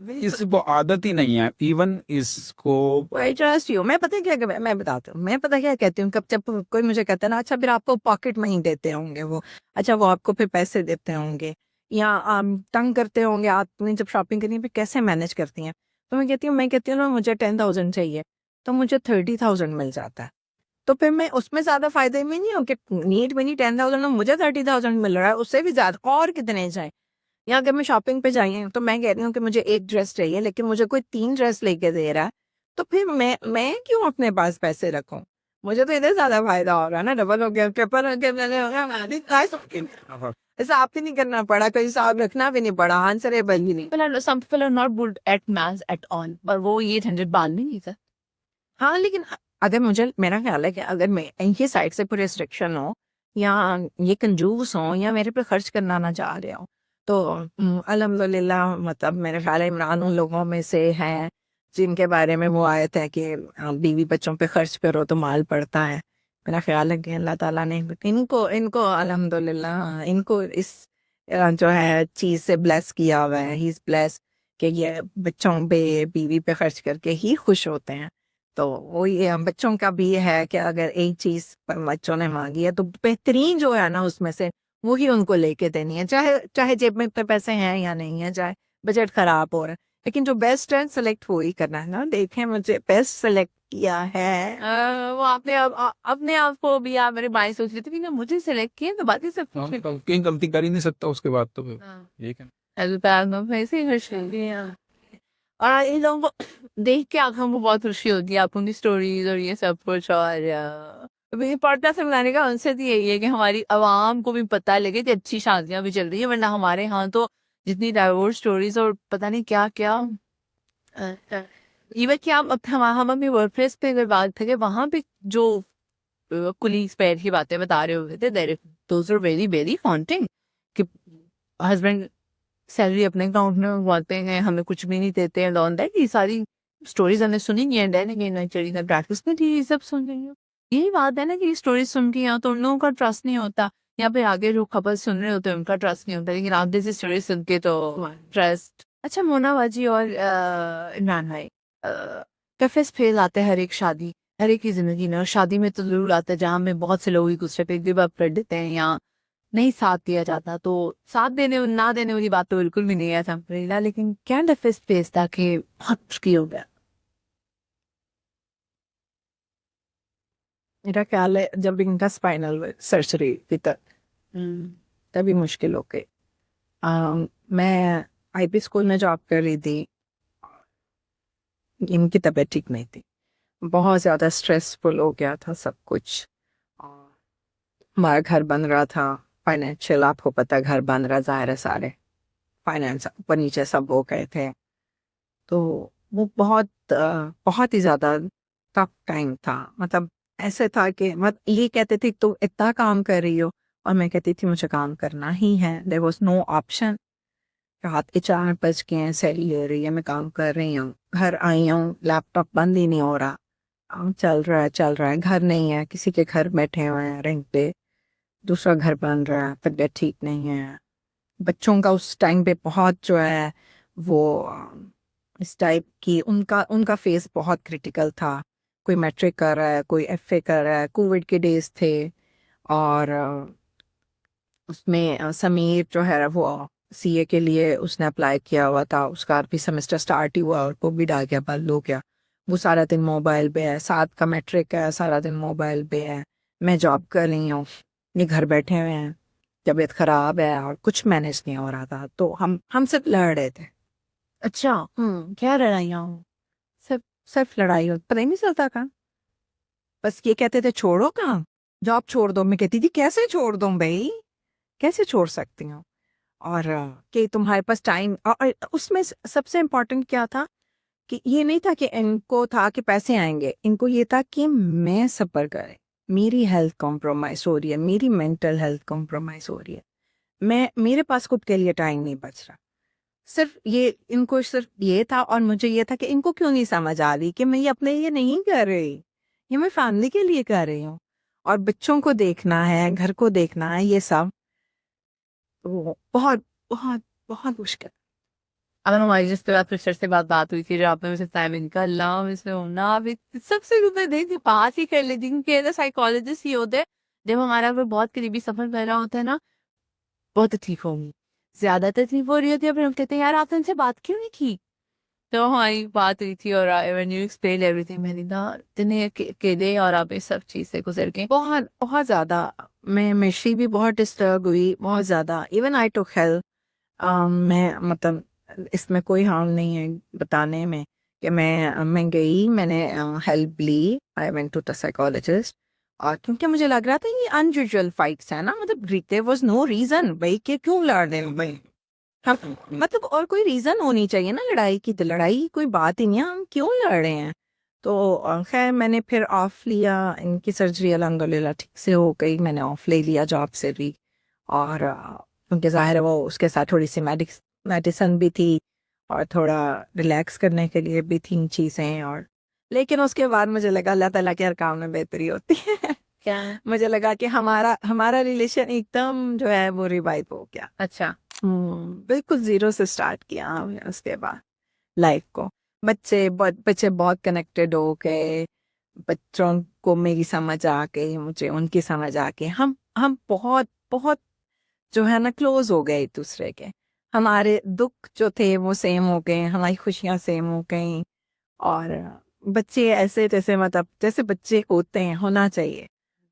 इसको आदत ही नहीं है इवन इसको। I trust you. मैं पता है क्या, मैं बताती हूँ, मैं पता क्या कहती हूँ, कब जब कोई मुझे कहता है ना, अच्छा फिर आपको पॉकेट मनी देते होंगे वो, अच्छा वो आपको फिर पैसे देते होंगे, या तंग करते होंगे, आपने जब शॉपिंग करनी है फिर कैसे मैनेज करती हैं, तो मैं कहती हूँ ना, मुझे 10,000 चाहिए, तो मुझे 30,000 मिल जाता है, तो फिर मैं उसमें ज्यादा फायदे में नहीं हूँ कि नीड में नहीं 10,000 मुझे 30,000 मिल रहा है, उससे भी ज्यादा और कितने जाए। या अगर मैं शॉपिंग पे जाई हूँ तो मैं कह रही हूँ कि मुझे एक ड्रेस चाहिए, लेकिन मुझे कोई 3 ड्रेस लेके दे रहा है, तो फिर मैं क्यों अपने पास पैसे रखूं? मुझे तो इधर ज्यादा फायदा हो रहा है ना, डबल हो गया, ट्रिपल हो गया, मैंने हो गया, मैंने ट्राई सब हिसाब भी नहीं करना पड़ा, कोई हिसाब रखना भी नहीं पड़ा, आंसरेबल भी नहीं। some people are not good at maths at all, पर वो ये झंझट बांध नहीं था। हाँ, लेकिन अगर मुझे, मेरा ख्याल है कि अगर मैं इनकी साइड से कोई रिस्ट्रिक्शन हो, या ये कंजूस हो, या मेरे पे खर्च करना ना चाह रहे हो, तो अल्हम्दुलिल्लाह, मतलब मेरे ख्याल है इमरान उन लोगों में से है जिनके बारे में वो आयत है कि बीवी बच्चों पे खर्च करो तो माल पड़ता है। मेरा ख्याल है कि अल्लाह ताला ने इनको इनको अल्हम्दुलिल्लाह इनको इस जो है चीज़ से ब्लेस किया हुआ है, ही इज़ ब्लेस, कि ये बच्चों पे, बीवी पे खर्च करके ही खुश होते हैं। तो वो ये बच्चों का भी है कि अगर एक चीज बच्चों ने मांगी है तो बेहतरीन जो है ना उसमें से वो ही उनको लेके देनी है, चाहे चाहे जेब में इतने पैसे हैं या नहीं है, चाहे बजट खराब हो रहा है, लेकिन जो बेस्ट है सेलेक्ट वो ही करना है ना। देखें, मुझे बेस्ट सेलेक्ट किया है। वो आपने अपने आप को भी, आप मेरे बाई सोच रही थी कि मुझे सेलेक्ट किया, तो बाकी सब कहीं गलती कर ही नहीं सकता उसके बाद, तो फिर ये क्या। वैसे ही खुश होंगे यार। और इन लोगों को देख के आंखों को बहुत खुशी होती है, आप उनकी स्टोरीज और ये सब कुछ। और पॉडकास्ट बनाने का उनसे तो यही है कि हमारी आवाम को भी पता लगे कि अच्छी शादियां भी चल रही है, वरना हमारे यहाँ तो जितनी डाइवोर्स स्टोरीज और पता नहीं क्या क्या। इवन कि हम अपने वर्क प्लेस पे अगर बात करें, वहाँ पे जो कुलीग्स पैर की बातें बता रहे होते थे, those are very very haunting, कि हस्बैंड सैलरी अपने अकाउंट में मंगवाते हैं, हमें कुछ भी नहीं देते हैं, लॉन दैट, ये सारी स्टोरीज हमने सुनी है, एंड अगेन प्रैक्टिस में ये सब सुन रही हूँ। यही बात है ना कि स्टोरीज सुन के यहाँ तो उन लोगों का ट्रस्ट नहीं होता, यहाँ पे आगे जो खबर सुन रहे होते हैं उनका ट्रस्ट नहीं होता, लेकिन आप जैसी स्टोरी सुन के तो ट्रस्ट। अच्छा, मोना बाजी और इमरान भाई, टफेस्ट फेज आते हैं हर एक शादी, हर एक की जिंदगी में, और शादी में तो जरूर आता है जहाँ में बहुत से लोग एक दूसरे पे गिव अप कर देते हैं या नहीं साथ दिया जाता। तो साथ देने और ना देने वाली बात तो बिल्कुल भी नहीं है अल्हम्दुलिल्लाह, लेकिन क्या टफेस्ट फेज था कि बहुत मुश्किल हो गया? मेरा ख्याल है जब इनका स्पाइनल सर्जरी की तभी मुश्किल हो गई। मैं आईपी स्कूल में जॉब कर रही थी, इनकी तबीयत ठीक नहीं थी, बहुत ज़्यादा स्ट्रेसफुल हो गया था सब कुछ। हमारा घर बन रहा था, फाइनेंशियल, आपको पता है घर बन रहा, ज़ाहिर है सारे फाइनेंस ऊपर नीचे सब हो गए थे, तो वो बहुत ही ज़्यादा टफ टाइम था। मतलब ऐसे था कि मतलब ये कहते थे तो इतना काम कर रही हो, और मैं कहती थी मुझे काम करना ही है, देयर वाज नो ऑप्शन। रात के 4 बज के हैं, सैलरी ले रही है, मैं काम कर रही हूँ, घर आई हूँ, लैपटॉप बंद ही नहीं हो रहा, चल रहा है, घर नहीं है, किसी के घर बैठे हुए हैं रेंट पे, दूसरा घर बन रहा है, तबीयत ठीक नहीं है। बच्चों का उस टाइम पे बहुत जो है वो इस टाइप की उनका उनका फेस बहुत क्रिटिकल था। कोई मैट्रिक कर रहा है, कोई एफए कर रहा है, कोविड के डेज थे। और उसमें समीर जो है वो सीए के लिए उसने अप्लाई किया हुआ था, उसका भी सेमेस्टर स्टार्ट ही हुआ और वो भी डाल गया, बंद हो गया। वो सारा दिन मोबाइल पे है, 7 का मैट्रिक है, सारा दिन मोबाइल पे है। मैं जॉब कर रही हूँ, ये घर बैठे हुए हैं, तबीयत खराब है और कुछ मैनेज नहीं हो रहा था, तो हम सिर्फ लड़ रहे थे। अच्छा, क्या लड़ाइयाँ हो? सिर्फ सिर्फ लड़ाई हो, पता ही नहीं चलता था। बस ये कहते थे छोड़ो काम, जॉब छोड़ दो। मैं कहती थी कैसे छोड़ दूं भाई, कैसे छोड़ सकती हूँ। और कि तुम्हारे पास टाइम, और उसमें सबसे इम्पोर्टेंट क्या था कि ये नहीं था कि इनको था कि पैसे आएंगे, इनको ये था कि मैं सफ़र करें, मेरी हेल्थ कॉम्प्रोमाइज हो रही है, मेरी मेंटल हेल्थ कॉम्प्रोमाइज हो रही है, मैं मेरे पास खुद के लिए टाइम नहीं बच रहा। सिर्फ ये, इनको सिर्फ ये था, और मुझे ये था कि इनको क्यों नहीं समझ आ रही कि मैं ये अपने लिए नहीं कर रही, ये मैं फैमिली के लिए कर रही हूँ, और बच्चों को देखना है, घर को देखना है, ये सब वो बहुत बहुत बहुत मुश्किल। अगर हमारी जिसके बाद फिर से बात हुई थी, जो आपने मुझे टाइम निकाला मुझसे होना, अभी सबसे मैं देखती बात ही कर लेती, क्योंकि साइकोलॉजिस्ट ही होते हैं, जब हमारा कोई बहुत करीबी सफर कर रहा होता है ना, बहुत तकलीफ होगी, ज्यादा तकलीफ हो रही होती है, फिर हम कहते हैं यार आपने इनसे बात क्यों नहीं की। तो हमारी बात हुई थी, और व्हेन यू एक्सप्लेन एवरीथिंग, मैंने कहा इतने अकेले और आप इस सब चीज से गुजर गए। बहुत बहुत ज़्यादा, मैं मेरी भी बहुत डिस्टर्ब हुई, बहुत ज़्यादा। Even I took help. मैं मतलब इसमें कोई हार्म नहीं है बताने में कि मैं गई, मैंने हेल्प ली, I went to the psychologist. और क्योंकि मुझे लग रहा था ये अनयूजुअल फाइट्स है ना, मतलब देयर वाज नो रीज़न भाई कि क्यों लड़ रहे हैं भाई हम, मतलब और कोई रीज़न होनी चाहिए ना लड़ाई की, तो लड़ाई कोई बात ही नहीं है, हम क्यों लड़ रहे हैं। तो खैर मैंने फिर ऑफ लिया, इनकी सर्जरी अल्हम्दुलिल्लाह ठीक से हो गई, मैंने ऑफ ले लिया जॉब से भी। और क्योंकि ज़ाहिर है वो उसके साथ थोड़ी सी मेडिसिन भी थी, और थोड़ा रिलैक्स करने के लिए भी थी चीज़ें। और लेकिन उसके बाद मुझे लगा अल्लाह ताला के हर काम में बेहतरी होती है। क्या? मुझे लगा कि हमारा हमारा रिलेशन एकदम जो है वो रिवाइव हो गया। अच्छा। बिल्कुल ज़ीरो से स्टार्ट किया हमने उसके बाद लाइफ को। बच्चे बहुत कनेक्टेड हो गए, बच्चों को मेरी समझ आ गई, मुझे उनकी समझ आ गई, हम बहुत बहुत जो है ना क्लोज हो गए एक दूसरे के। हमारे दुख जो थे वो सेम हो गए, हमारी खुशियाँ सेम हो गई। और बच्चे ऐसे जैसे, मतलब जैसे बच्चे होते हैं, होना चाहिए।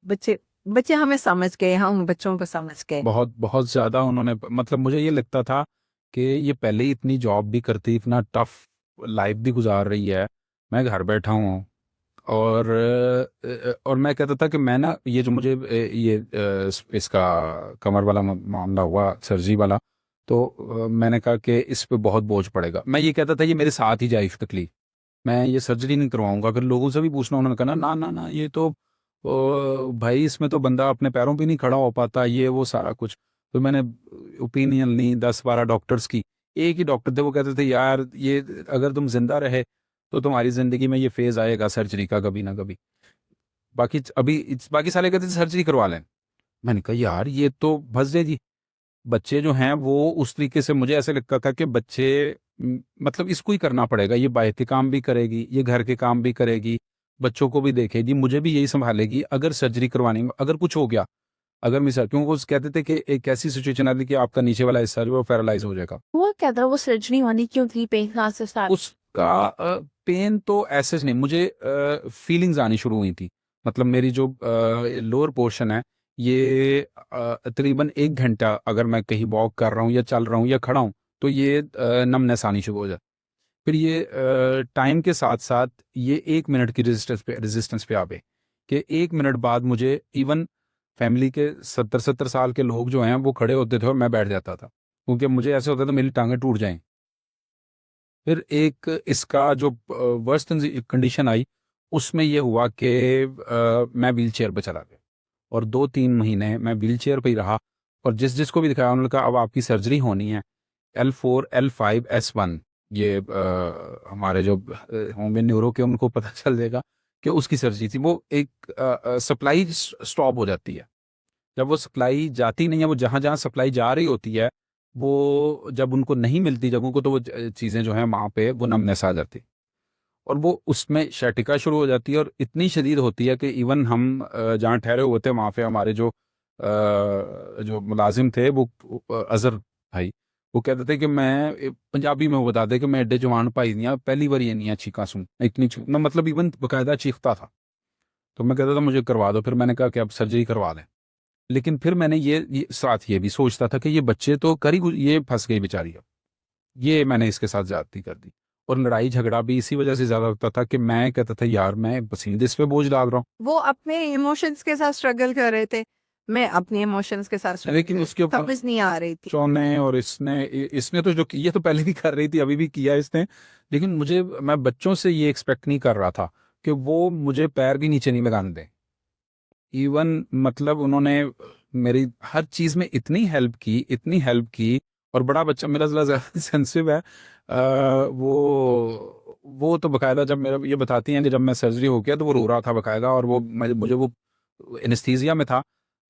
बच्चे बच्चे हमें समझ गए, हम बच्चों को समझ गए। बहुत बहुत ज़्यादा उन्होंने, मतलब मुझे ये लगता था कि ये पहले ही इतनी जॉब भी करती, इतना टफ लाइफ भी गुजार रही है, मैं घर बैठा हूँ। और मैं कहता था कि मैं ना, ये जो मुझे इसका कमर वाला मामला हुआ, सर्जरी वाला, तो मैंने कहा कि इस पे बहुत बोझ पड़ेगा। मैं ये कहता था ये मेरे साथ ही जाए तकलीफ, मैं ये सर्जरी नहीं करवाऊंगा। अगर लोगों से भी पूछना, उन्होंने कहा ना ना ना, ये तो भाई इसमें तो बंदा अपने पैरों पे नहीं खड़ा हो पाता, ये वो सारा कुछ। तो मैंने ओपिनियन ली 10-12 डॉक्टर्स की। एक ही डॉक्टर थे, वो कहते थे यार ये अगर तुम जिंदा रहे तो तुम्हारी जिंदगी में ये फेज आएगा सर्जरी का कभी ना कभी। बाकी सारे कहते थे सर्जरी करवा लें। मैंने कहा यार ये तो फंस जाएगी। बच्चे जो हैं वो उस तरीके से, मुझे ऐसे लगता था कि बच्चे मतलब इसको ही करना पड़ेगा, ये बाहर के काम भी करेगी, ये घर के काम भी करेगी, बच्चों को भी देखेगी, मुझे भी यही संभालेगी। अगर सर्जरी करवाने में अगर कुछ हो गया, अगर मिसाल, क्योंकि वो कहते थे कि एक ऐसी सिचुएशन आती कि आपका नीचे वाला हिस्सा जो है वो पैरालाइज हो जाएगा। वो क्या था, वो सर्जरी होनी क्यों थी, पेन कहाँ से स्टार्ट? उसका पेन तो ऐसे नहीं, मुझे फीलिंग्स आनी शुरू हुई थी। मतलब मेरी जो लोअर पोर्शन है, ये तकरीबन 1 घंटा अगर मैं कहीं वॉक कर रहा हूँ या चल रहा हूँ या खड़ा हूँ, तो ये नमनेस आनी शुरू हो जाती। फिर ये टाइम के साथ साथ ये 1 मिनट की रेजिस्टेंस पे आ गए कि 1 मिनट बाद मुझे इवन फैमिली के 70-70 साल के लोग जो हैं वो खड़े होते थे और मैं बैठ जाता था, क्योंकि मुझे ऐसे होता था मेरी टांगें टूट जाएं। फिर एक इसका जो वर्स्ट कंडीशन आई, उसमें ये हुआ कि मैं व्हील चेयर पर चला गया, और 2-3 महीने मैं व्हील चेयर पर ही रहा। और जिसको भी दिखाया उन्होंने कहा अब आपकी सर्जरी होनी है, L4 L5 S1, ये हमारे जो होंगे न्यूरो के, उनको पता चल जाएगा कि उसकी सर्जरी थी। वो एक सप्लाई स्टॉप हो जाती है, जब वो सप्लाई जाती नहीं है, वो जहाँ जहाँ सप्लाई जा रही होती है वो जब उनको नहीं मिलती जगहों को, तो वो चीज़ें जो हैं वहाँ पे वो नमनेस आ जाती है और वो उसमें शैटिका शुरू हो जाती है और इतनी शदीद होती है कि इवन हम जहाँ ठहरे हुए थे वहाँ पे हमारे जो मुलाजिम थे वो अजहर भाई, वो कहते थे कि मैं पंजाबी में वो बताते कि मैं एडे जवान भाई दियाँ पहली बार ये नहीं चीखा सुन, इतनी मैं मतलब इवन बाकायदा चीखता था। तो मैं कहता था मुझे करवा दो, फिर मैंने कहा कि अब सर्जरी करवा लें। लेकिन फिर मैंने ये साथ ये भी सोचता था कि ये बच्चे तो ये फंस गई बेचारी, अब ये मैंने इसके साथ ज्यादती कर दी। और लड़ाई झगड़ा भी इसी वजह से ज्यादा होता था कि मैं कहता था यार मैं पसीने इस पे बोझ डाल रहा हूँ, वो अपने इमोशंस के साथ स्ट्रगल कर रहे थे, मैं अपने इमोशंस के साथ struggle लेकिन उसके ऊपर समझ नहीं आ रही थी। चौने और इसने तो जो ये तो पहले भी कर रही थी, अभी भी किया इसने, लेकिन मैं बच्चों से ये एक्सपेक्ट नहीं कर रहा था कि वो मुझे पैर भी नीचे नहीं लगाने दें। इवन मतलब उन्होंने मेरी हर चीज़ में इतनी हेल्प की। और बड़ा बच्चा मेरा ज़रा ज़्यादा सेंसिटिव है, वो तो बकायदा जब मेरा ये बताती हैं कि जब मैं सर्जरी हो गया तो वो रो रहा था बकायदा, और मुझे वो एनेस्थीसिया में था,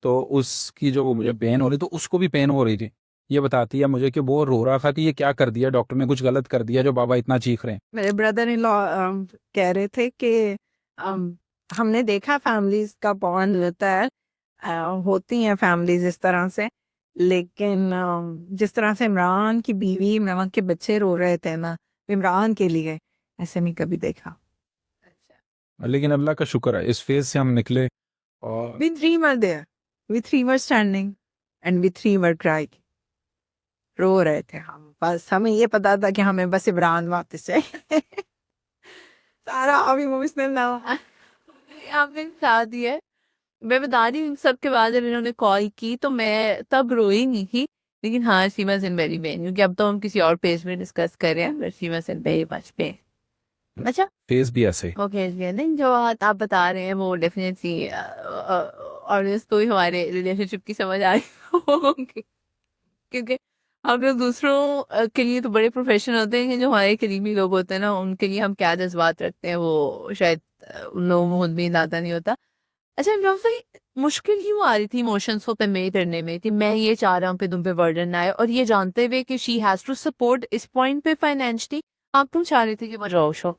तो उसकी जो वो मुझे पेन हो रही तो उसको भी पेन हो रही थी। ये बताती है मुझे कि वो रो रहा था कि ये क्या कर दिया डॉक्टर ने, कुछ गलत कर दिया जो बाबा इतना चीख रहे हैं। मेरे ब्रदर इन लॉ कह रहे थे कि हमने देखा फैमिलीज का बॉन्ड होता है, होती हैं फैमिलीज इस तरह से, लेकिन जिस तरह से इमरान की बीवी, इमरान के बच्चे रो रहे थे ना इमरान के लिए, ऐसे नहीं कभी देखा। लेकिन अल्लाह का शुक्र है इस फेज से हम निकले। और We three were there. We three were standing and we three were crying. रो रहे थे हम, बस हमें ये पता था कि हमें बस इमरान वापस है। सारा अभी इमोशनल ना हो। आपने साथ दिया है। मैं बता रही हूँ सबके बाद जब इन्होंने कॉल की तो मैं तब रोई नहीं थी, लेकिन हाँ she was in very pain, क्योंकि अब तो हम किसी और पेज में डिस्कस कर रहे हैं, but she was in very much pain. अच्छा फेज भी ऐसे ओके, नहीं जो बात आप बता रहे हैं वो डेफिनेटली और इसको ही हमारे रिलेशनशिप की समझ आ रही होगी, क्योंकि हम लोग दूसरों के लिए तो बड़े प्रोफेशनल होते हैं, जो हमारे करीबी लोग होते हैं ना उनके लिए हम क्या जज्बात रखते हैं वो शायद उन लोगों को खुद भी अंदाजा नहीं होता। अच्छा इमरान भाई, मुश्किल क्यों आ रही थी इमोशंस को कन्वे करने में कि मैं ये चाह रहा हूँ कि तुम पे बर्डन ना आए, और ये जानते हुए कि शी हैज टू सपोर्ट इस पॉइंट पे फाइनेंशियली, आप तुम चाह रहे थे कि वो जाओ शो,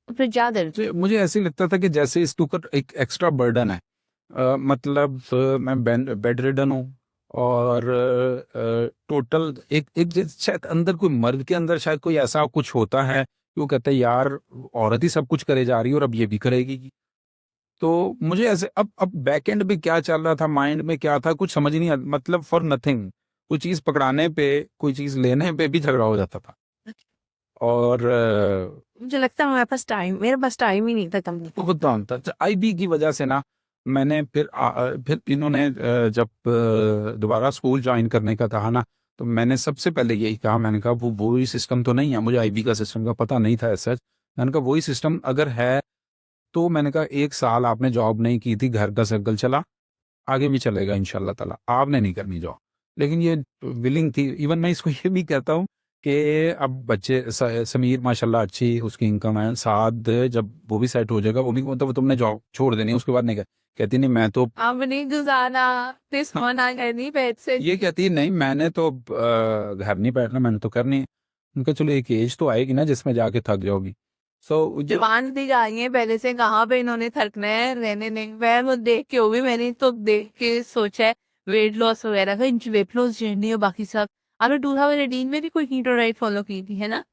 फिर क्या दर्द? तो मुझे ऐसे ही लगता था कि जैसे इसके ऊपर एक एक्स्ट्रा बर्डन है। मतलब मैं बेड रिडन हूँ और टोटल एक शायद अंदर कोई मर्द के अंदर शायद कोई ऐसा कुछ होता है कि वो कहता है यार औरत ही सब कुछ करे जा रही है और अब ये भी करेगी। तो मुझे ऐसे अब बैक एंड में क्या चल रहा था, माइंड में क्या था, कुछ समझ ही नहीं मतलब फॉर नथिंग, कोई चीज़ पकड़ाने पे, कोई चीज़ लेने पे भी झगड़ा हो जाता था। और मुझे लगता है मेरे पास टाइम ही नहीं था कम। बहुत डाउन था आईबी की वजह से ना। मैंने फिर इन्होंने जब दोबारा स्कूल ज्वाइन करने का कहा ना, तो मैंने सबसे पहले यही कहा, मैंने कहा वो वही सिस्टम तो नहीं है, मुझे आईबी का सिस्टम का पता नहीं था ऐसा। मैंने कहा वही सिस्टम अगर है तो मैंने कहा 1 साल आपने जॉब नहीं की थी, घर का सर्कल चला, आगे भी चलेगा इंशाल्लाह ताला, आपने नहीं करनी जॉब। लेकिन ये विलिंग थी। इवन मैं इसको ये भी कहता हूँ कि अब बच्चे समीर माशाल्लाह अच्छी उसकी इनकम है, साथ जब वो भी सेट हो जाएगा, वो भी मतलब तुमने जॉब छोड़ देनी है उसके बाद नहीं कहती नहीं मैं तो अब नहीं गुजारा दिस मना करनी पेट से। ये कहती है नहीं मैंने तो घर नहीं बैठना, मैंने तो करनी है। उनका चलो एक एज तो आएगी ना जिसमें जाके थक जाओगी। सो जबान दी जा रही है पहले से, कहाँ पे इन्होंने थकना है, रहने नहीं। मैं वो देख के हो भी, मैंने तो देख के सोचा है वेट लॉस वगैरह का, वेट लॉस जर्नी और बाकी सब। आपने 2018 में भी कोई कीटो डाइट फॉलो की थी है ना?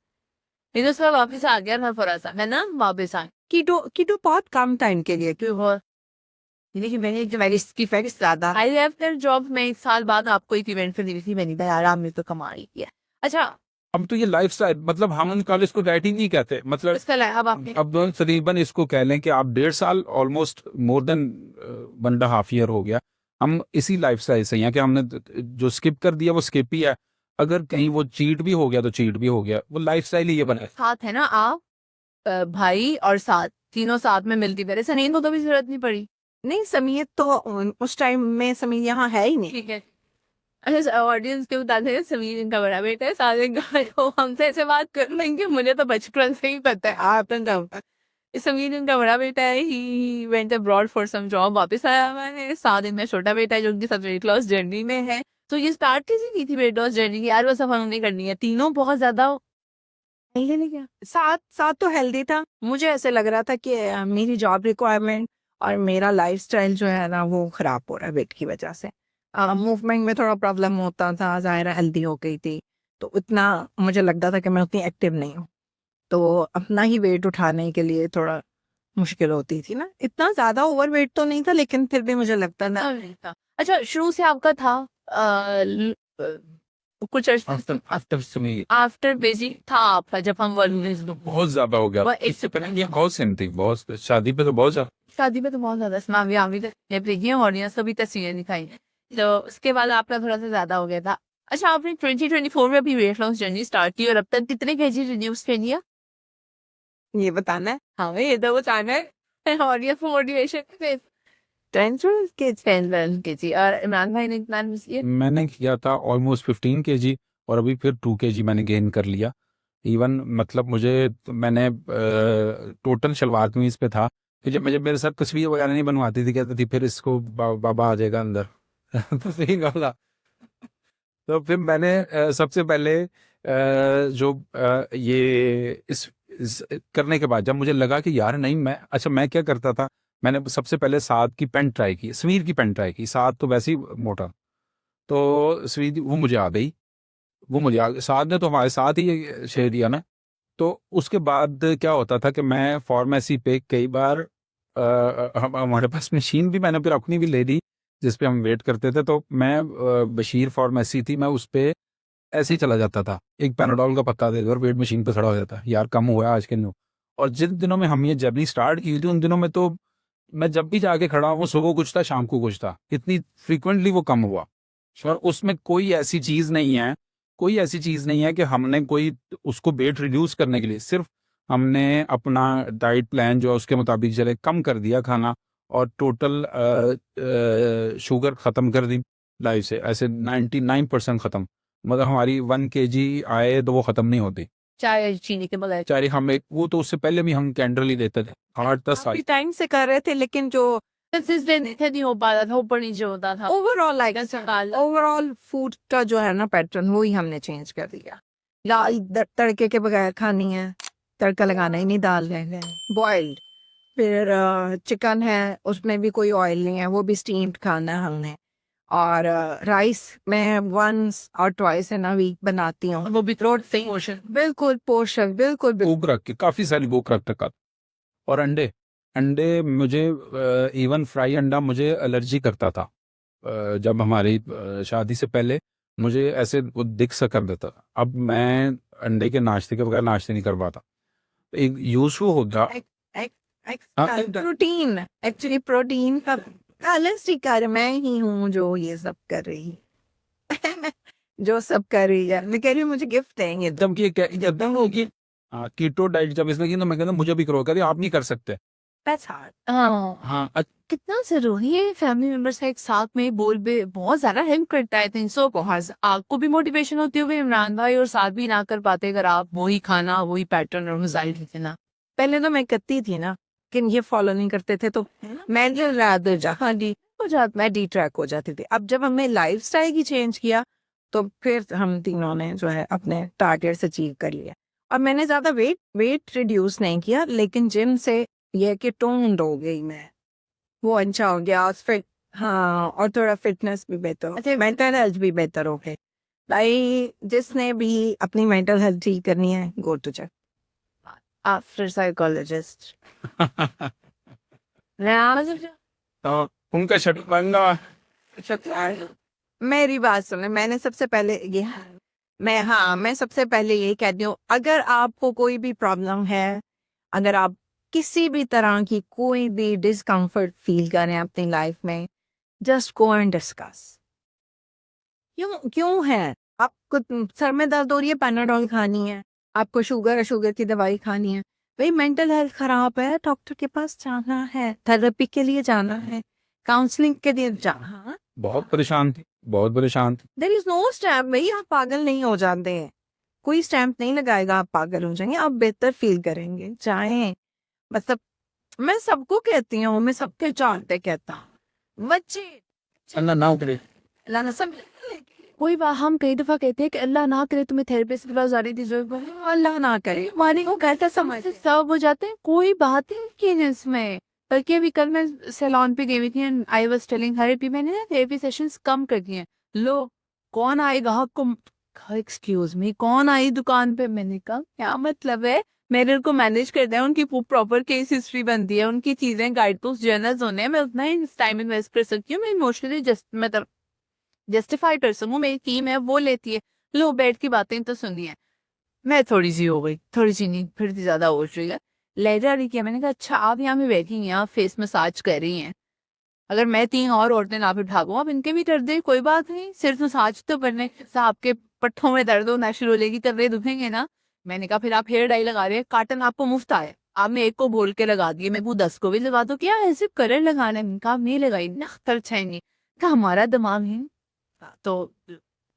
ये तो सब वापस आ गया था थोड़ा सा, है ना, वापस आ कीटो बहुत कम टाइम के लिए, गया। लेकिन मैंने जो मेरी इसकी फैक्ट ज्यादा। आई लेफ्ट दैट जॉब, मैं 1 साल बाद आपको एक इवेंट पे दी थी, मैंने कहा यार आपने तो कमाल किया। अच्छा अब तो ये लाइफस्टाइल, मतलब हम कॉलेज को डाइटिंग नहीं कहते, मतलब इसका अब आपने अब तकरीबन इसको कह लें कि आप 1.5 साल ऑलमोस्ट मोर देन 1.5 ईयर हो गया हम इसी लाइफस्टाइल से हैं कि हमने जो स्किप कर दिया वो स्किप ही है, अगर कहीं वो चीट भी हो गया तो चीट भी हो गया, वो लाइफस्टाइल ही ये बना है। साथ है ना आप, भाई और साथ तीनों साथ में मिलती मेरे सनीन को तो भी जरूरत नहीं पड़ी। नहीं समीर तो उस टाइम में समीर यहाँ है ही नहीं। ठीक है, अच्छा ऑडियंस के बता दें समीर इनका बड़ा बेटा है, सारे गाय को हमसे ऐसे बात कर लेंगे, मुझे तो बचपन से ही पता है। आप समीर उनका बड़ा बेटा है, he went abroad for some job, वापस आया हुआ है। 7 दिन में छोटा बेटा है जो उनके साथ वेट लॉस जर्नी में है। तो ये स्टार्ट कैसे की थी वेट लॉस जर्नी की? यार वो सब हमने करनी है, तीनों बहुत ज्यादा हेल्दी नहीं क्या? साथ साथ तो हेल्दी था। मुझे ऐसे लग रहा था कि मेरी जॉब रिक्वायरमेंट और मेरा लाइफस्टाइल जो है ना वो खराब हो रहा है वेट की वजह से। मूवमेंट में थोड़ा प्रॉब्लम होता था, ज़ाहिर है हेल्दी हो गई थी तो उतना मुझे लगता था कि मैं उतनी एक्टिव नहीं हूँ, तो अपना ही वेट उठाने के लिए थोड़ा मुश्किल होती थी ना। इतना ज़्यादा ओवर वेट तो नहीं था लेकिन फिर भी मुझे लगता था। नहीं था। अच्छा, शुरू से आपका था कुछ आफ्टर समीर आफ्टर बेजी था आपका जब हम वर्ल्ड बहुत ज्यादा हो गया। वह एक इससे पहले ये बहुत सेम थी, बहुत शादी पे तो बहुत ज्यादा। शादी में तो बहुत ज्यादा स्मावी आवी देखी और ये सभी तस्वीरें दिखाई हैं। तो उसके बाद आपका थोड़ा सा ज्यादा हो गया था। अच्छा, आपने 2024 में भी वेट लॉस जर्नी स्टार्ट की और अब तक कितने केजी रिड्यूस कर लिया? ये बताना है। हाँ भाई, ये तो बताना है। और ये मोटिवेशन पे 10 केजी। और इमरान भाई ने कितना मिस किया? मैंने किया था ऑलमोस्ट 15 kg और अभी फिर 2 kg मैंने गेन कर लिया। इवन मतलब मैंने टोटल शलवार कमीज पे था, फिर जब मुझे मेरे साथ तस्वीर वगैरह नहीं बनवाती थी, कहती थी फिर इसको बाबा आ जाएगा अंदर। तो सही कहा। तो फिर मैंने सबसे पहले ये इस करने के बाद जब मुझे लगा कि यार नहीं, मैं क्या करता था, मैंने सबसे पहले साद की पैंट ट्राई की, समीर की पैंट ट्राई की। साद तो वैसे ही मोटा, तो समीर वो मुझे आ गई, साद ने तो हमारे साथ ही ये शेयर दिया ना। तो उसके बाद क्या होता था कि मैं फार्मेसी पे कई बार हमारे पास मशीन भी मैंने फिर अपनी भी ले ली जिस पे हम वेट करते थे। तो मैं बशीर फार्मेसी थी, मैं उस पे ऐसे ही चला जाता था, एक पैनाडोल का पत्ता दे दो और वेट मशीन पे खड़ा हो जाता, यार कम हुआ है आज के दिन। और जिन दिनों में हम ये जर्नी स्टार्ट की थी उन दिनों में तो मैं जब भी जाके खड़ा हूँ, सुबह कुछ था शाम को कुछ था, इतनी फ्रीक्वेंटली वो कम हुआ। और उसमें कोई ऐसी चीज नहीं है कि हमने कोई उसको वेट रिड्यूस करने के लिए, सिर्फ हमने अपना डाइट प्लान जो है उसके मुताबिक चले, कम कर दिया खाना और टोटल शुगर खत्म कर दी लाइफ से, ऐसे 99% खत्म। मतलब हमारी 1 kg आए तो वो खत्म नहीं होती, चाय चीनी के बगैर। चाहे हम एक वो तो उससे पहले भी हम कैंडल ही देते थे 8-10 साल। काफी टाइम से कर रहे थे लेकिन जो कंसिस्टेंट नहीं हो पा रहा था, ऊपर नीचे होता था। ओवरऑल ओवरऑल फूड का जो है ना पैटर्न वो ही हमने चेंज कर दिया। तड़के के बगैर खानी है, तड़का लगाना ही नहीं, दाल है बॉइल्ड। फिर चिकन है उसमें भी कोई ऑयल नहीं है, वो भी स्टीम्ड खाना है हमने। और राइस मैं वंस और ट्वाइस इन अ वीक बनाती हूँ, वो भी रोड सही पोर्शन। बिल्कुल पोषक, बिल्कुल भूख रख के काफी सारी भूख रख तक। और अंडे अंडे मुझे इवन फ्राई अंडा मुझे एलर्जी करता था। जब हमारी शादी से पहले मुझे ऐसे वो दिख सा कर देता। अब मैं अंडे के नाश्ते के बगैर नाश्ते नहीं कर पाता। एक यूजफुल होता। प्रोटीन, एक्चुअली प्रोटीन का बैलेंस ही कर, मैं ही हूँ जो ये सब कर रही जो सब कर रही है। मैं कह रही हूँ मुझे गिफ्ट देंगे एकदम की एकदम होगी कीटो डाइट जब इसने की तो मैं कहता मुझे भी करो, कहते आप नहीं कर सकते। That's hard. हाँ, हाँ कितना जरूरी है फैमिली मेंबर्स का एक साथ में बोल बे, बहुत ज्यादा हेल्प करता है। थिंक सो बहुत आपको भी मोटिवेशन होती होगी इमरान भाई, और साथ भी ना कर पाते अगर आप वही खाना वही पैटर्न और गुजारिश देते ना। पहले तो मैं करती थी ना लेकिन ये फॉलो नहीं करते थे तो मैं जो रादर जा हाँ डी हो जाती, मैं डी ट्रैक हो जाती थी। अब जब हमने लाइफस्टाइल की चेंज किया तो फिर हम तीनों ने जो है अपने टारगेट्स अचीव कर लिया। और मैंने ज्यादा वेट रिड्यूस नहीं किया लेकिन जिम से ये कि टोन्ड हो गई मैं, वो अच्छा हो गया। फिट हाँ, और थोड़ा फिटनेस भी बेहतर हो, मेंटल हेल्थ भी बेहतर हो गई। भाई जिसने भी अपनी मेंटल हेल्थ ठीक करनी है go to check after psychologist. तो उनका शट महंगा। मेरी बात सुने, मैंने सबसे पहले ये मैं सबसे पहले यही कहती हूँ, अगर आपको कोई भी प्रॉब्लम है, अगर आप किसी भी तरह की कोई भी डिस्कम्फर्ट फील करें अपनी लाइफ में, जस्ट गो एंड डिस्कस। क्यों है आपको सर में दर्द हो रही है, पैनाडोल खानी है, आपको शुगर की दवाई खानी है, भाई मेंटल हेल्थ खराब है, डॉक्टर के पास जाना है, थेरेपी के लिए जाना है, काउंसलिंग के लिए जाना। बहुत परेशान थी, बहुत परेशान थी। देयर इज नो स्टैम्प, भाई आप पागल नहीं हो जाते हैं, कोई स्टैम्प नहीं लगाएगा आप पागल हो जाएंगे, आप बेहतर फील करेंगे। चाहे मतलब मैं सबको कहती हूँ, मैं सबके चाहते कहता हूँ बच्चे अल्लाह ना करे। अल्लाह ना सब कोई बात, हम कई दफा कहते हैं कि अल्लाह ना करे तुम्हें थेरेपिस्ट के पास जाने की जरूरत पड़े, अल्लाह ना करे हमारे को कहता समझ सब हो जाते हैं, कोई बात ही नहीं है इसमें। बल्कि अभी कल मैं सैलून पे गई हुई थी and I was telling her भी मैंने ना थेरेपी सेशंस कम कर दिए हैं। लो कौन आए ग्राहक को, एक्सक्यूज मी कौन आई दुकान पे, मैंने कहा क्या मतलब है, मैंने उनको मैनेज कर दिया, उनकी प्रॉपर केस हिस्ट्री बनती है, उनकी चीजें गाइड बुक्स जर्नल्स होने हैं, मैं उतना ही टाइम इन्वेस्ट कर सकती हूँ, मैं इमोशनली मतलब जस्टिफाई कर सकूँ, मेरी टीम है वो लेती है। लो बैठ की बातें तो सुनी है, मैं थोड़ी सी हो गई, थोड़ी सी नहीं फिर भी ज्यादा हो रही है, लेटर नहीं किया। मैंने कहा अच्छा आप यहाँ पे बैठी हैं, आप फेस मसाज कर रही हैं, अगर मैं 3 और औरतें ना भी उठाऊँ अब इनके भी दर्द है, कोई बात नहीं, सिर्फ मसाज तो करने से आपके पट्टों में दर्द होना शुरू हो जाएगी, तब दुखेंगे ना। मैंने कहा फिर आप हेयर डाई लगा रहे हैं, काटन आपको मुफ्त आया, आपने एक को बोल के लगा दिए, मैं वो 10 को भी लगा दो, क्या ऐसे कलर लगाना है, कहा नहीं लगाई ना खर्चा ही नहीं, कहा हमारा दिमाग है। तो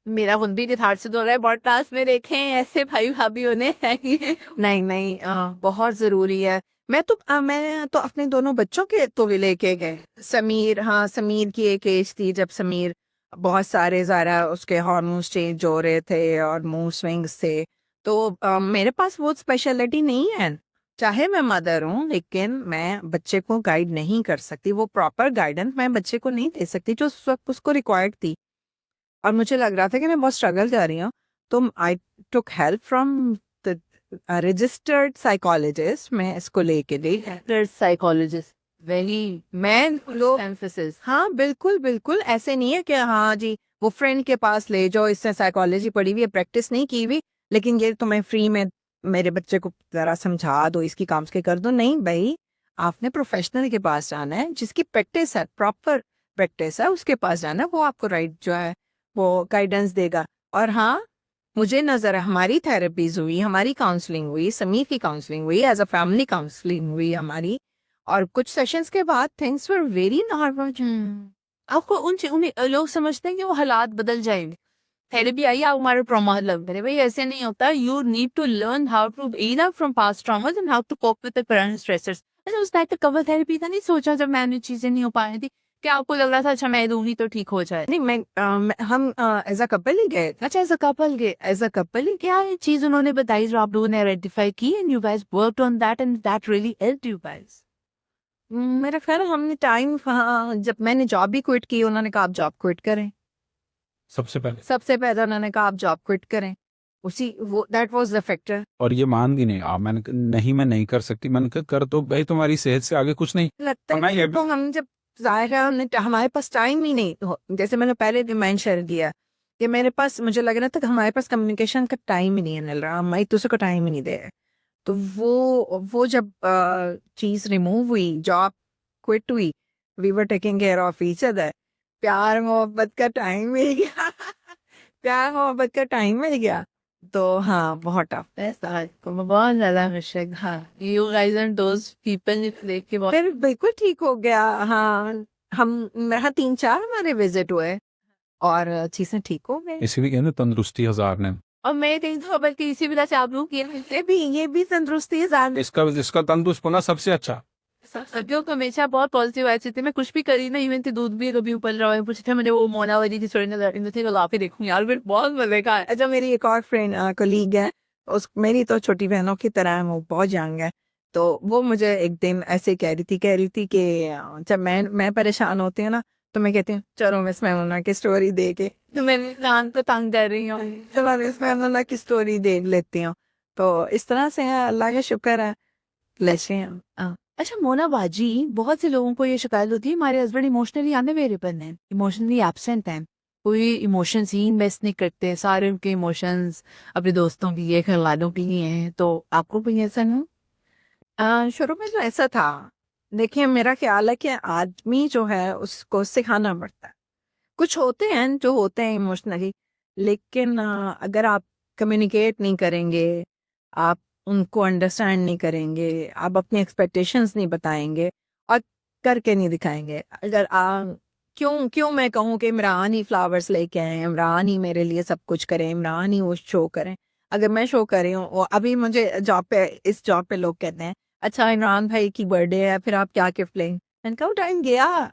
मेरा खुद भी निथार से हो रहा है, पॉडकास्ट में देखें ऐसे भाई भाभी होने चाहिए। नहीं नहीं बहुत जरूरी है। मैं तो अपने दोनों बच्चों के तो भी लेके गए, समीर, हाँ समीर की एक एज थी जब समीर बहुत सारे ज़रा उसके हार्मोन्स चेंज हो रहे थे और मूड स्विंग्स थे, तो मेरे पास वो स्पेशलिटी नहीं है, चाहे मैं मदर हूँ लेकिन मैं बच्चे को गाइड नहीं कर सकती, वो प्रॉपर गाइडेंस मैं बच्चे को नहीं दे सकती जो उस वक्त उसको रिक्वायर्ड थी। और मुझे लग रहा था कि मैं बहुत स्ट्रगल कर रही हूँ, तो I took help from the registered psychologist, मैं इसको लेके गई। साइकोलॉजिस्ट वेरी मैं लोग एम्फेसिस। हाँ बिल्कुल बिल्कुल, ऐसे नहीं है कि हाँ जी वो फ्रेंड के पास ले जाओ, इसने साइकोलॉजी पढ़ी हुई है प्रैक्टिस नहीं की हुई, लेकिन ये तुम्हें फ्री में मेरे बच्चे को जरा समझा दो, इसकी काम के कर दो, नहीं भाई, आपने प्रोफेशनल के पास जाना है जिसकी प्रैक्टिस है, प्रॉपर प्रैक्टिस है, उसके पास जाना है, वो आपको राइट जो है वो गाइडेंस देगा। और हाँ मुझे नजर है हमारी थेरेपीज हुई, हमारी काउंसलिंग हुई, समीर की काउंसलिंग हुई, एज अ फैमिली काउंसलिंग हुई हमारी, और कुछ सेशंस के बाद थिंग्स वर वेरी नॉर्मल। आपको उन्हें लोग समझते हैं कि वो हालात बदल जाएंगे, थेरेपी आई आप हमारे ट्रॉमा लग मेरे भाई, ऐसे नहीं होता, you need to learn how to in up from past traumas and how to cope with the current stressors. अच्छा उस टाइप का कवर थेरेपी था नहीं सोचा जब मैंने चीजें नहीं हो पा रही थी, क्या आपको लग रहा था अच्छा मैं दूंगी तो ठीक हो जाए? नहीं हम एज अ कपल ही गए थे। अच्छा एज अ कपल ही क्या ये चीज उन्होंने बताई जो आप लोगों ने आइडेंटिफाई की and you guys worked on that and that really helped you guys? मेरा ख्याल है हमने टाइम, जब मैंने जॉब भी क्विट की उन्होंने कहा आप जॉब क्विट करें, सबसे पहले सबसे पहले उन्होंने कहा आप जॉब क्विट करें, उसी वो दैट वाज द फैक्टर। और ये मान भी नहीं आप, मैंने कहा, नहीं मैं नहीं कर सकती, मैंने कहा कर तो भाई, तुम्हारी सेहत से आगे कुछ नहीं। लगता और मैं है ये तो हम जब जाहिर है हमारे पास टाइम ही नहीं, तो जैसे मैंने पहले भी मेंशन किया कि मेरे पास, मुझे लग रहा था कि हमारे पास कम्युनिकेशन का टाइम ही नहीं है मिल रहा, हम एक दूसरे को टाइम ही नहीं दे रहे, तो वो जब चीज रिमूव हुई, जॉब क्विट हुई, we were taking care of each other, प्यार मोहब्बत का टाइम मिल गया प्यार मोहब्बत का टाइम मिल गया, तो हाँ बहुत टफ। ऐसा बहुत ज्यादा मुश्किल। हाँ you guys and those people देख के बहुत फिर बिल्कुल ठीक हो गया। हाँ हम मेरा 3-4 हमारे विजिट हुए और चीजें ठीक हो गई। इसीलिए कहते हैं तंदुरुस्ती हजार ने। और मैं कहीं तो बल्कि इसी वजह से आप लोग ये भी तंदुरुस्ती है जान। इसका तंदुरुस्त होना सबसे अच्छा। सब्जियों को हमेशा बहुत पॉजिटिव आए थे, मैं कुछ भी करी ना, इवन दूध भी कभी ऊपर रहा है पूछे थे मैंने, वो मोना वाली थी थोड़ी थे ला के देखूं यार, फिर बहुत मजे का है। अच्छा मेरी एक और फ्रेंड कलीग है, उस मेरी तो छोटी बहनों की तरह है, वो बहुत यंग है, तो वो मुझे एक दिन ऐसे कह रही थी कि जब मैं परेशान होती हूँ ना, तो मैं कहती हूँ चलो मिस मैमुना की स्टोरी दे के, तो मैंने कान को तंग कर रही हूँ, चलो मिस मैमुना की स्टोरी देख लेती हूँ, तो इस तरह से है, अल्लाह का शुक्र है लेसे हैं। अच्छा मोना बाजी, बहुत से लोगों को ये शिकायत होती है हमारे हस्बैंड इमोशनली अनअवेलेबल हैं, इमोशनली एब्सेंट हैं, कोई इमोशंस ही इन्वेस्ट नहीं करते, सारे उनके इमोशंस अपने दोस्तों के लिए, घर वालों के लिए हैं, तो आपको कोई ऐसा नहीं? शुरू में तो ऐसा था, देखिए मेरा ख्याल है कि आदमी जो है उसको सिखाना पड़ता है, कुछ होते हैं जो होते हैं इमोशनली, लेकिन अगर आप कम्युनिकेट नहीं करेंगे, आप उनको अंडरस्टैंड नहीं करेंगे, आप अपनी एक्सपेक्टेशंस नहीं बताएंगे और करके नहीं दिखाएंगे, अगर क्यों क्यों मैं कहूँ कि इमरान ही फ्लावर्स लेके आए, इमरान ही मेरे लिए सब कुछ करें, इमरान ही वो शो करें, अगर मैं शो कर रही हूँ, अभी मुझे इस जॉब पे लोग कहते हैं अच्छा इमरान भाई की बर्थडे है, फिर आप क्या गिफ्ट लेंगे? मैंने कहा वो टाइम गया,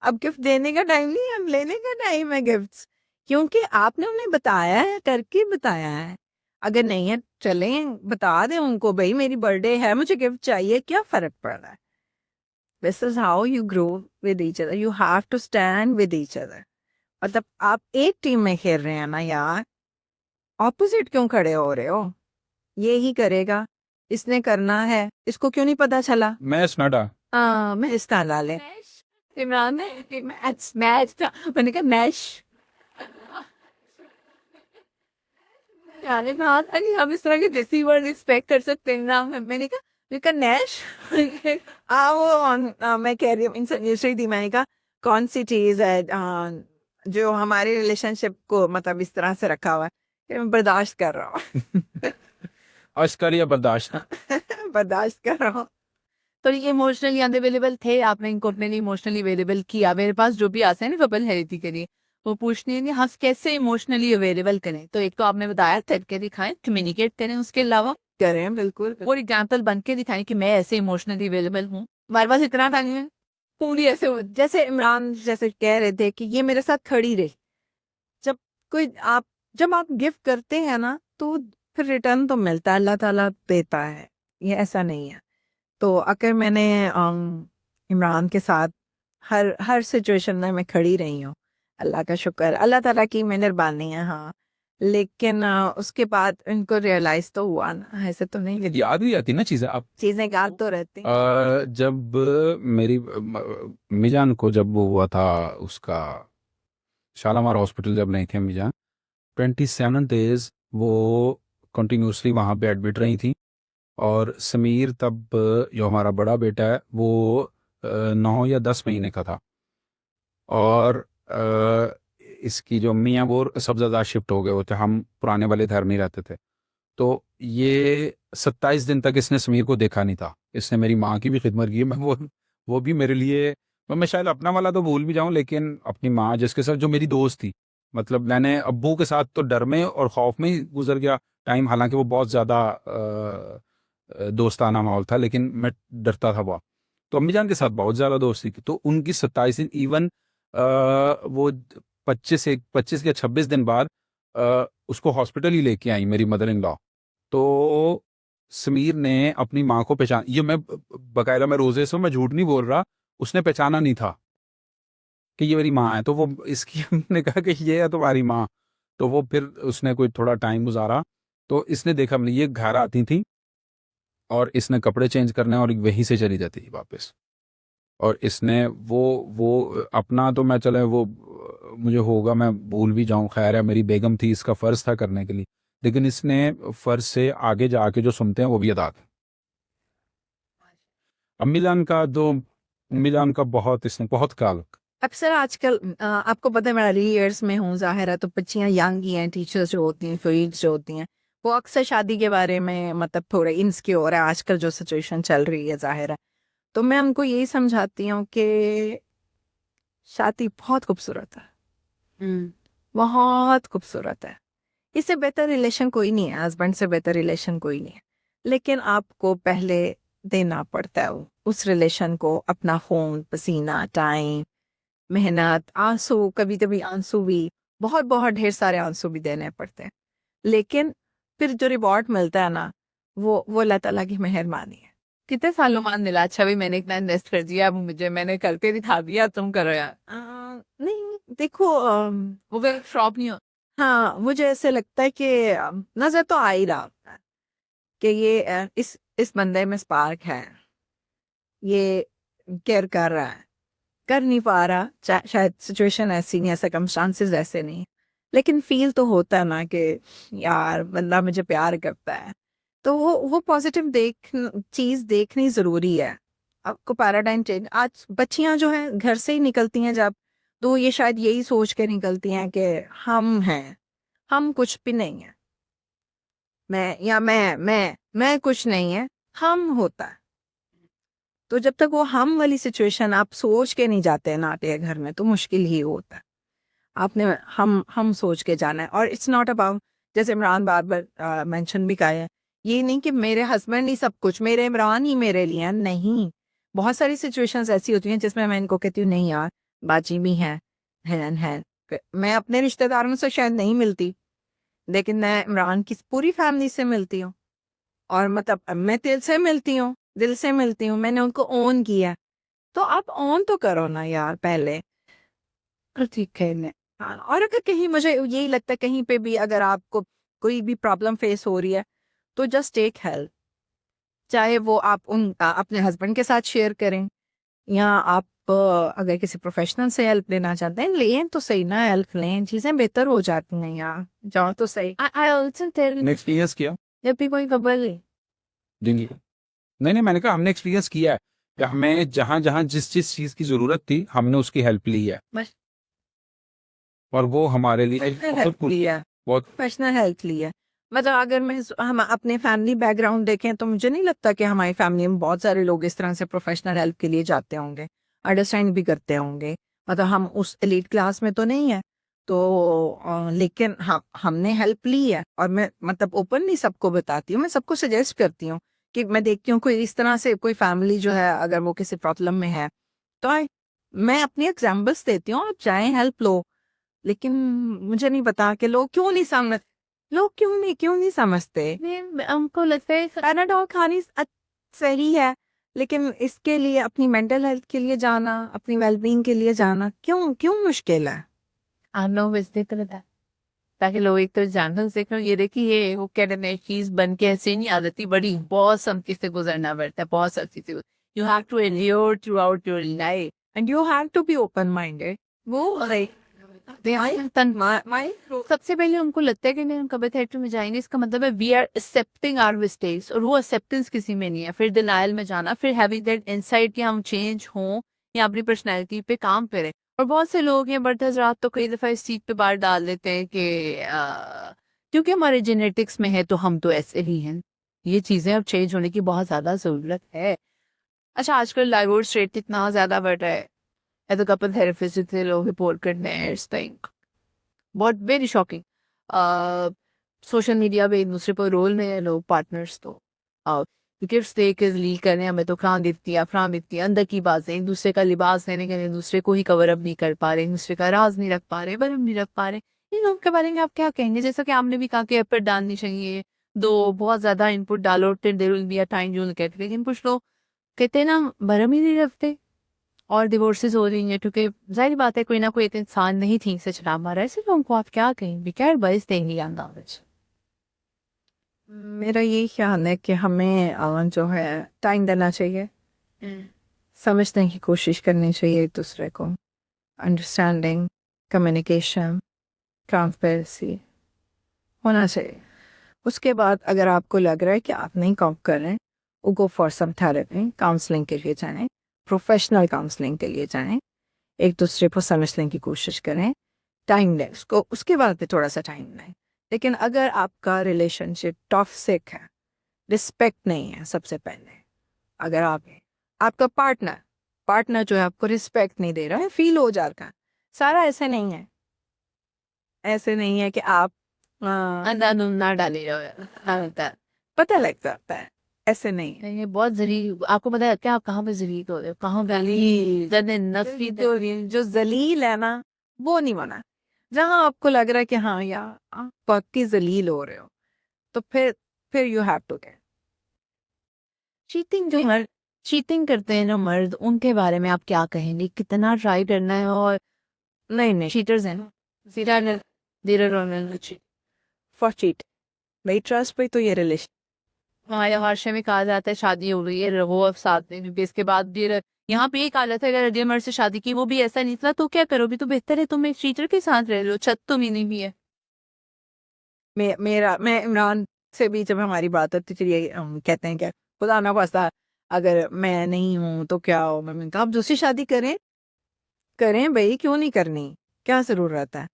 अब गिफ्ट देने का टाइम नहीं है, अब लेने का टाइम है गिफ्ट्स, क्योंकि आपने उन्हें बताया है, करके बताया है। अगर नहीं है चलें बता दें उनको, भाई मेरी बर्थडे है, मुझे गिफ्ट चाहिए, क्या फर्क पड़ रहा है? This is how you grow with each other, you have to stand with each other. मतलब आप एक टीम में खेल रहे हैं ना यार, ऑपोजिट क्यों खड़े हो रहे हो? ये ही करेगा, इसने करना है, इसको क्यों नहीं पता चला? मैच नडा हाँ मैं इसका ला ले। इमरान ने मैच मैच था, मैंने कहा मैश। यानी बात अरे हम इस तरह के देसी वर्ड रिस्पेक्ट कर सकते हैं ना, मैंने कहा नैश। मैं कह रही हूँ इनसे दूसरी थी, मैंने कहा कौन सी चीज है जो हमारे रिलेशनशिप को मतलब इस तरह से रखा हुआ है कि मैं बर्दाश्त कर रहा हूँ। अश्कर या बर्दाश्त। बर्दाश्त कर रहा हूँ। तो ये इमोशनली अनअवेलेबल थे, आपने इनको अपने लिए इमोशनली अवेलेबल किया। मेरे पास जो भी आते हैं ना कपल हेरिटी के लिए, वो पूछने हैं हम कैसे इमोशनली अवेलेबल करें। तो एक तो आपने बताया करके दिखाएं, कम्युनिकेट करें, उसके अलावा करें बिल्कुल। और एग्जाम्पल बन के दिखाएं कि मैं ऐसे इमोशनली अवेलेबल हूँ। हमारे पास इतना टाइम है, पूरी ऐसे जैसे इमरान जैसे कह रहे थे कि ये मेरे साथ खड़ी रही, जब कोई आप जब आप गिफ्ट करते हैं ना तो फिर रिटर्न तो मिलता है, अल्लाह ताला देता है, ये ऐसा नहीं है। तो अगर मैंने इमरान के साथ हर हर सिचुएशन में मैं खड़ी रही हूँ, अल्लाह का शुक्र, अल्लाह ताला की मेहरबानी है। हाँ लेकिन उसके बाद इनको रियलाइज तो हुआ ना, ऐसे तो नहीं याद भी आती ना चीजें आप। चीजें याद तो रहती हैं। जब मेरी मिजान को जब वो हुआ था उसका शालामार हॉस्पिटल जब नहीं थे मिजान, 27 days वो कंटिन्यूसली वहाँ पे एडमिट रही थी। और समीर तब जो हमारा बड़ा बेटा है वो 9 या 10 महीने का था। और इसकी जो अम्मी है वो सब ज़्यादा शिफ्ट हो गए होते, हम पुराने वाले घर में ही रहते थे। तो ये 27 दिन तक इसने समीर को देखा नहीं था। इसने मेरी माँ की भी खिदमत की। मैं वो भी मेरे लिए, मैं शायद अपना वाला तो भूल भी जाऊं, लेकिन अपनी माँ जिसके साथ जो मेरी दोस्त थी, मतलब मैंने अब्बू के साथ तो डर में और खौफ में ही गुजर गया टाइम, हालांकि वो बहुत ज़्यादा दोस्ताना माहौल था, लेकिन मैं डरता था बहुत। तो अम्मी जान के साथ बहुत ज़्यादा दोस्ती थी। तो उनकी 27 दिन, इवन वो 25 या 26 दिन बाद उसको हॉस्पिटल ही लेके आई मेरी मदर इन लॉ। तो समीर ने अपनी माँ को पहचान, ये मैं बकायदा मैं रोजे से, मैं झूठ नहीं बोल रहा, उसने पहचाना नहीं था कि ये मेरी माँ है। तो वो इसकी हमने कहा कि ये है तुम्हारी माँ। तो वो फिर उसने कोई थोड़ा टाइम गुजारा, तो इसने देखा मतलब ये घर आती थी और इसने कपड़े चेंज करने और वहीं से चली जाती थी वापस। और इसने वो अपना तो मैं चले वो मुझे होगा मैं भूल भी जाऊं, खैर है मेरी बेगम थी, इसका फ़र्ज़ था करने के लिए, लेकिन इसने फ़र्ज़ से आगे जाके जो सुनते हैं वो भी अदा किया। अम्मी जान का बहुत इसने बहुत ख्याल। अक्सर आजकल आपको पता है मैं अर्ली ईयर्स में हूँ, ज़ाहिर है, तो बच्चियाँ यंग ही हैं, टीचर्स जो होती हैं, फील्ड्स जो होती हैं, वो अक्सर शादी के बारे में मतलब थोड़े इनसिक्योर है, आजकल जो सिचुएशन चल रही है ज़ाहिर है। तो मैं उनको यही समझाती हूँ कि शादी बहुत खूबसूरत है, बहुत खूबसूरत है, इससे बेहतर रिलेशन कोई नहीं है, हस्बैंड से बेहतर रिलेशन कोई नहीं है। लेकिन आपको पहले देना पड़ता है उस रिलेशन को अपना खून पसीना टाइम मेहनत आंसू, कभी कभी आंसू भी बहुत बहुत ढेर सारे आंसू भी देने पड़ते हैं। लेकिन फिर जो रिवॉर्ड मिलता है ना, वो अल्लाह ताला की मेहरबानी है। कितने सालों बाद मिला? अच्छा भी मैंने इतना इन्वेस्ट कर दिया, अब मुझे मैंने करके दिखा दिया, तुम करो यार। नहीं देखो वो फिर फ्रॉप नहीं हो। हाँ मुझे ऐसे लगता है कि नजर तो आ ही रहा होता है कि ये इस बंदे में स्पार्क है, ये केयर कर रहा है, कर नहीं पा रहा, शायद सिचुएशन ऐसी नहीं है, सर्कमस्टांसेस ऐसे नहीं, लेकिन फील तो होता है ना कि यार बंदा मुझे प्यार करता है। तो वो पॉजिटिव चीज़ देखनी ज़रूरी है। आपको पैराडाइम चेंज, आज बच्चियां जो हैं घर से ही निकलती हैं जब, तो ये शायद यही सोच के निकलती हैं कि हम हैं, हम कुछ भी नहीं है, मैं या मैं कुछ नहीं है, हम होता है। तो जब तक वो हम वाली सिचुएशन आप सोच के नहीं जाते हैं नाटे घर में, तो मुश्किल ही होता है। आपने हम सोच के जाना है। और इट्स नॉट अबाउट, जैसे इमरान बार बार मेंशन भी किया है ये नहीं कि मेरे हस्बैंड ही सब कुछ, मेरे इमरान ही मेरे लिए हैं, नहीं। बहुत सारी सिचुएशंस ऐसी होती हैं जिसमें मैं इनको कहती हूँ नहीं यार, बाजी भी है मैं अपने रिश्तेदारों से शायद नहीं मिलती, लेकिन मैं इमरान की पूरी फैमिली से मिलती हूँ, और मतलब मैं दिल से मिलती हूँ, दिल से मिलती हूँ, मैंने उनको ओन किया। तो आप ऑन तो करो ना यार पहले। ठीक है ने हाँ, और अगर कहीं मुझे यही लगता है कहीं पे भी अगर आपको कोई भी प्रॉब्लम फेस हो रही है तो जस्ट टेक हेल्प, चाहे वो आप अपने हस्बैंड के साथ शेयर करें, या आप अगर किसी प्रोफेशनल से हेल्प लेना चाहते हैं लें तो सही ना, हेल्प लें, चीजें बेहतर हो जाती हैं यार, जाओ तो सही। आई आल्सो टेल हमने एक्सपीरियंस किया। जब भी कोई खबर जी नहीं मैंने कहा हमने एक्सपीरियंस किया है कि हमें जहाँ जहाँ जिस जिस चीज की जरूरत थी हमने उसकी हेल्प ली है, बस और वो हमारे लिए हेल्प ली है, बहुत प्रोफेशनल हेल्प ली है। मतलब अगर हम अपने फैमिली बैकग्राउंड देखें तो मुझे नहीं लगता कि हमारी फैमिली में बहुत सारे लोग इस तरह से प्रोफेशनल हेल्प के लिए जाते होंगे, अंडरस्टैंड भी करते होंगे। मतलब हम उस एलीट क्लास में तो नहीं है, तो लेकिन हमने हेल्प ली है, और मैं मतलब ओपनली सबको बताती हूँ, मैं सबको सजेस्ट करती हूँ कि मैं देखती हूँ कोई इस तरह से कोई फैमिली जो है अगर वो किसी प्रॉब्लम में है तो मैं अपनी एग्जाम्पल्स देती हूँ, आप चाहें हेल्प लो। लेकिन मुझे नहीं पता कि लोग क्यों नहीं समझते। हमको लगता है पैनाडोल खानी सही है, लेकिन इसके लिए अपनी मेंटल हेल्थ के लिए जाना, अपनी वेलबींग के लिए जाना क्यों क्यों मुश्किल है। हम लोग इसलिए तो रहता है ताकि लोग एक तो जानवर से करो ये देखिए ये वो कहते हैं चीज बन के ऐसे नहीं आ जाती, बड़ी बहुत सख्ती से गुजरना पड़ता है, बहुत सख्ती से। You have to endure throughout your life and you have to be open minded. वो सबसे पहले हमको लगता है कि नहीं हम कभी थिएटर में जाएंगे, इसका मतलब है we are accepting our mistakes, और वो एक्सेप्टेंस किसी में नहीं है। फिर डिनायल में जाना, फिर हैविंग दैट इनसाइट कि हम चेंज हों या अपनी पर्सनैलिटी पे काम करें। और बहुत से लोग हैं बट हजरात तो कई दफ़ा इस चीज़ पे बात डाल देते हैं कि क्योंकि हमारे जेनेटिक्स में है तो हम तो ऐसे ही हैं। ये चीज़ें अब चेंज होने की बहुत ज़्यादा ज़रूरत है। अच्छा आजकल डाइवोर्स रेट कितना ज़्यादा बढ़ रहा है, एज अ कपल थेरेपिस्ट जितने लोग रिपोर्ट करते हैं, इट्स थिंक बहुत वेरी शॉकिंग। सोशल मीडिया पे एक दूसरे पर रोल में है लोग पार्टनर्स, तो गिफ्ट्स दे के लीक करें हमें तो फ्रां दिखती है अंदर की बातें, एक दूसरे का लिबास लेने के लिए एक दूसरे को ही कवर अप नहीं कर पा रहे, एक दूसरे का राज नहीं रख पा रहे, बरम नहीं रख पा रहे। इन लोगों के बारे में आप क्या कहेंगे? जैसा कि आपने भी कहा कि एफर्ट डालनी चाहिए, दो बहुत ज्यादा इनपुट डालो there will be a time you get, लेकिन कुछ लोग कहते हैं ना बरम ही नहीं रखते और डिवोर्सेस हो रही हैं, क्योंकि जाहिर बात है कोई ना कोई एक इंसान नहीं ठीक से चला मारा है। ऐसे लोगों को आप क्या कहेंगे, क्या एडवाइस देंगे अंदाज? मेरा यही ख्याल है कि हमें जो है टाइम देना चाहिए, समझने की कोशिश करनी चाहिए एक दूसरे को, अंडरस्टैंडिंग, कम्युनिकेशन, ट्रांसपेरेंसी होना चाहिए। उसके बाद अगर आपको लग रहा है कि आप नहीं कॉप कर रहे हैं, go for some therapy, counselling के लिए जाएं, प्रोफेशनल काउंसलिंग के लिए जाएं, एक दूसरे को समझने की कोशिश करें, टाइम दें उसको, उसके बाद भी थोड़ा सा टाइम दें। लेकिन अगर आपका रिलेशनशिप टॉक्सिक है, रिस्पेक्ट नहीं है, सबसे पहले अगर आपका पार्टनर जो है आपको रिस्पेक्ट नहीं दे रहा है, फील हो जाता है सारा, ऐसे नहीं है कि आप ना डाले पता लग जाता है, ऐसे नहीं है। ये बहुत जरूरी। आपको पता है क्या, आप कहाँ पे जलील हो रहे हो, कहाँ नफी जो जलील है ना वो नहीं बना। जहाँ आपको लग रहा है कि हाँ यार आप पक्की जलील हो रहे हो, तो फिर you have to get. Cheating करते हैं ना मर्द, उनके बारे में आप क्या कहेंगे? कितना ट्राई करना है? और नहीं चीटर्स हैं ना, फॉर चीट, भाई ट्रस्ट पे तो ये रिलेशन। हमारे भाषा में कहा जाता है शादी हो गई है रहो अब साथ में, क्योंकि इसके बाद फिर यहाँ पे एक हालत है अगर अजय मर्द से शादी की वो भी ऐसा निकला तो क्या करोगी? तो बेहतर है तुम एक चीटर के साथ रह लो, छत तो मिली भी है। मैं इमरान से भी जब हमारी बात होती थी ये कहते हैं क्या, खुदा ना खास्ता अगर मैं नहीं हूँ तो क्या हो, मैंने कहा आप दूसरी शादी करें भाई, क्यों नहीं करनी, क्या जरूरत है।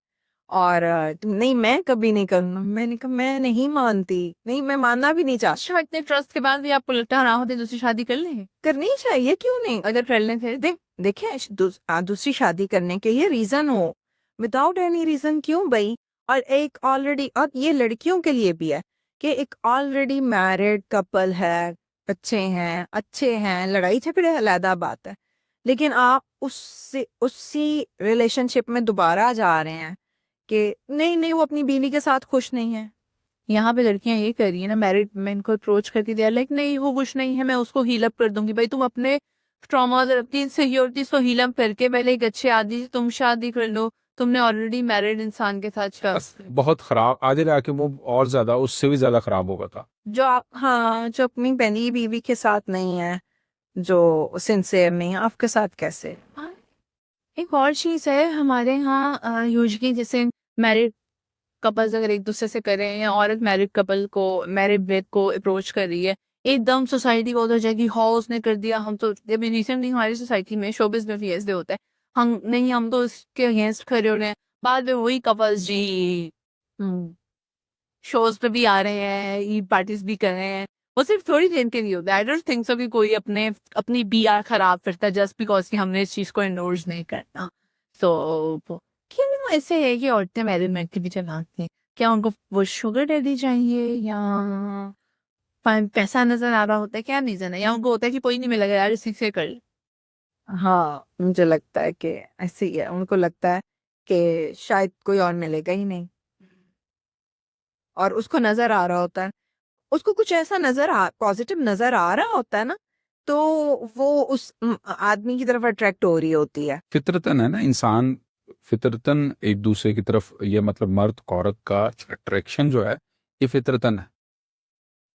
और नहीं मैं कभी नहीं करूँगा, मैंने कहा मैं नहीं मानती, नहीं मैं मानना भी नहीं चाहती। अच्छा इतने ट्रस्ट के बाद भी आपको लगता ना होते दूसरी शादी कर लें? करनी चाहिए, क्यों नहीं। अगर कर लें फिर देखिए दूसरी शादी करने के ये रीजन हो, विदाउट एनी रीजन क्यों भाई। और एक ऑलरेडी, और ये लड़कियों के लिए भी है कि एक ऑलरेडी मैरिड कपल है, बच्चे हैं, अच्छे हैं, लड़ाई झगड़े अलग बात है, लेकिन आप उससे उसी रिलेशनशिप में दोबारा जा रहे हैं कि नहीं नहीं वो अपनी बीवी के साथ खुश नहीं है। यहाँ पे लड़कियां ये कर रही है ना, मैरिड मैन को अप्रोच करती है, लाइक नहीं वो कुछ नहीं है, मैं उसको हील अप कर दूंगी। भाई तुम अपने ट्रॉमा और अपनी इनसिक्योरिटीज को हील अप करके पहले एक अच्छे आदमी से तुम शादी कर लो। तुमने ऑलरेडी मैरिड इंसान के साथ बहुत खराब, आगे जाके वो और ज्यादा, उससे भी ज्यादा खराब होगा था। जो आप हाँ जो अपनी पहली बीवी के साथ नहीं है, जो सिंसियर नहीं है, आपके साथ कैसे? एक और चीज है हमारे यहाँ यूजली, जैसे मैरिड कपल्स अगर एक दूसरे से करें या औरत मैरिड कपल को, मैरिड वेद को अप्रोच कर रही है, एकदम सोसाइटी बहुत हो जाएगी, हाँ उसने कर दिया, हम तो अभी रिसेंटली हमारी सोसाइटी में शोबिस में भी ऐसे होता है, हम नहीं हम तो इसके अगेंस्ट खड़े हो रहे हैं। बाद में वही कपल्स जी शोज पे भी आ रहे हैं, ईद पार्टीज भी कर रहे हैं। वो सिर्फ थोड़ी देर के लिए होता है। आई डोंट थिंक सो कि कोई अपनी बीआर खराब करता है जस्ट बिकॉज कि हमने इस चीज को एंडोर्स नहीं करना। तो क्यों ऐसे है कि औरतें मैरिड मैन के पीछे भागती हैं? क्या उनको वो शुगर डैडी चाहिए, या पैसा नजर आ रहा होता है, क्या रीजन है? या उनको होता है कि कोई नहीं मिलेगा यार इसी से कर ले। हाँ मुझे लगता है कि ऐसे ही है, उनको लगता है कि शायद कोई और मिलेगा ही नहीं, और उसको नजर आ रहा होता है, उसको कुछ ऐसा पॉजिटिव नजर आ रहा होता है ना, तो वो उस आदमी की तरफ अट्रैक्ट हो रही होती है। फितरतन है ना, इंसान फितरतन एक दूसरे की तरफ, ये मतलब मर्द औरत का अट्रैक्शन जो है ये फितरतन है।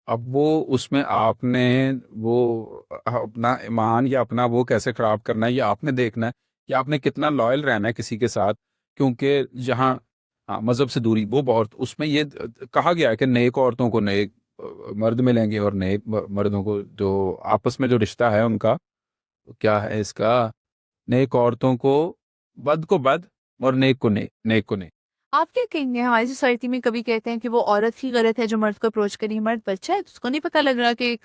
अब वो उसमें आपने वो अपना ईमान या अपना वो कैसे खराब करना है ये आपने देखना है, या आपने कितना लॉयल रहना है किसी के साथ। क्योंकि जहाँ मजहब से दूरी वो बहुत, उसमें ये कहा गया है कि नेक औरतों को नेक मर्द मिलेंगे, और नेक मर्दों को जो आपस में जो रिश्ता है उनका क्या है इसका, नेक औरतों को बद और नेक को नेक, नेक को नेक। आप क्या कहेंगे? हमारी सोसाइटी में कभी कहते हैं कि वो औरत ही गलत है जो मर्द को अप्रोच करी, मर्द बच्चा है तो उसको नहीं पता लग रहा कि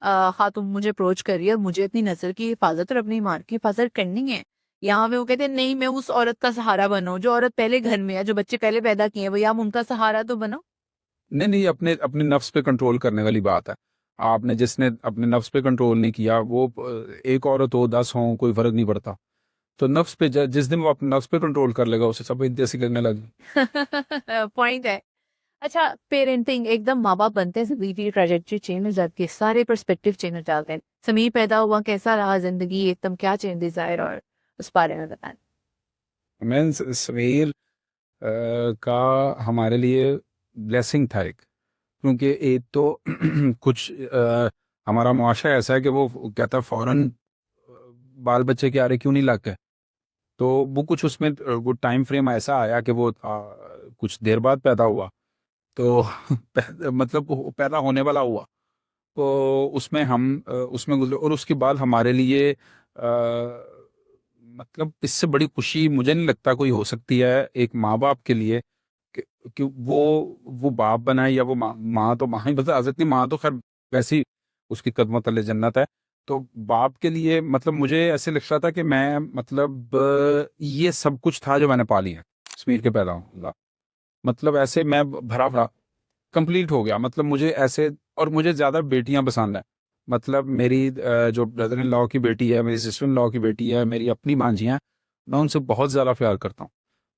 हाँ तुम मुझे अप्रोच कर रही है और मुझे अपनी नजर की हिफाजत और अपनी ईमान की हिफाजत करनी है। यहाँ पे वो कहते हैं नहीं मैं उस औरत का सहारा बनो जो औरत पहले घर में है, जो बच्चे पहले पैदा किए हैं, वही आप उनका सहारा तो बनो। नहीं नहीं, अपने अपने नफ्स पे कंट्रोल करने वाली बात है। आपने जिसने अपने नफ्स पे कंट्रोल नहीं किया, वो एक औरत हो 10 हो कोई फर्क नहीं पड़ता। तो नफ्स पे जिस दिन वो अपने नफ्स पे कंट्रोल कर लेगा उसे सब जैसी करने लगे। पॉइंट है। अच्छा, पेरेंटिंग एकदम माँ बाप बनते हैं, जिंदगी की ट्रेजेक्टरी चेंज हो जाती है, सारे पर्सपेक्टिव चेंज हो जाते हैं। समीर पैदा हुआ, कैसा रहा जिंदगी, एकदम क्या चेंजेस आए, और उस बारे में बताएं। मैं समीर का हमारे लिए ब्लेसिंग था एक, क्योंकि एक तो कुछ हमारा मुआशरा ऐसा है कि वो कहता है फौरन बाल बच्चे के आरे क्यों नहीं लग गए। तो वो कुछ उसमें वो टाइम फ्रेम ऐसा आया कि वो कुछ देर बाद पैदा हुआ, तो मतलब वो पैदा होने वाला हुआ, तो उसमें हम उसमें गुजरे। और उसके बाद हमारे लिए मतलब इससे बड़ी खुशी मुझे नहीं लगता कोई हो सकती है एक माँ बाप के लिए, कि वो बाप बनाए या वो माँ तो माँ ही बता सकती, माँ तो खैर वैसी उसकी कदमों तले जन्नत है। तो बाप के लिए मतलब मुझे ऐसे लग रहा था कि मैं मतलब ये सब कुछ था जो मैंने पा लिया कश्मीर के पैदा होने, मतलब ऐसे मैं भरा भरा कंप्लीट हो गया। मतलब मुझे ऐसे, और मुझे ज़्यादा बेटियां पसंद है। मतलब मेरी जो ब्रदर इन लॉ की बेटी है, मेरी सिस्टर इन लॉ की बेटी है, मेरी अपनी भांजी हैं, मैं उनसे बहुत ज़्यादा प्यार करता हूँ।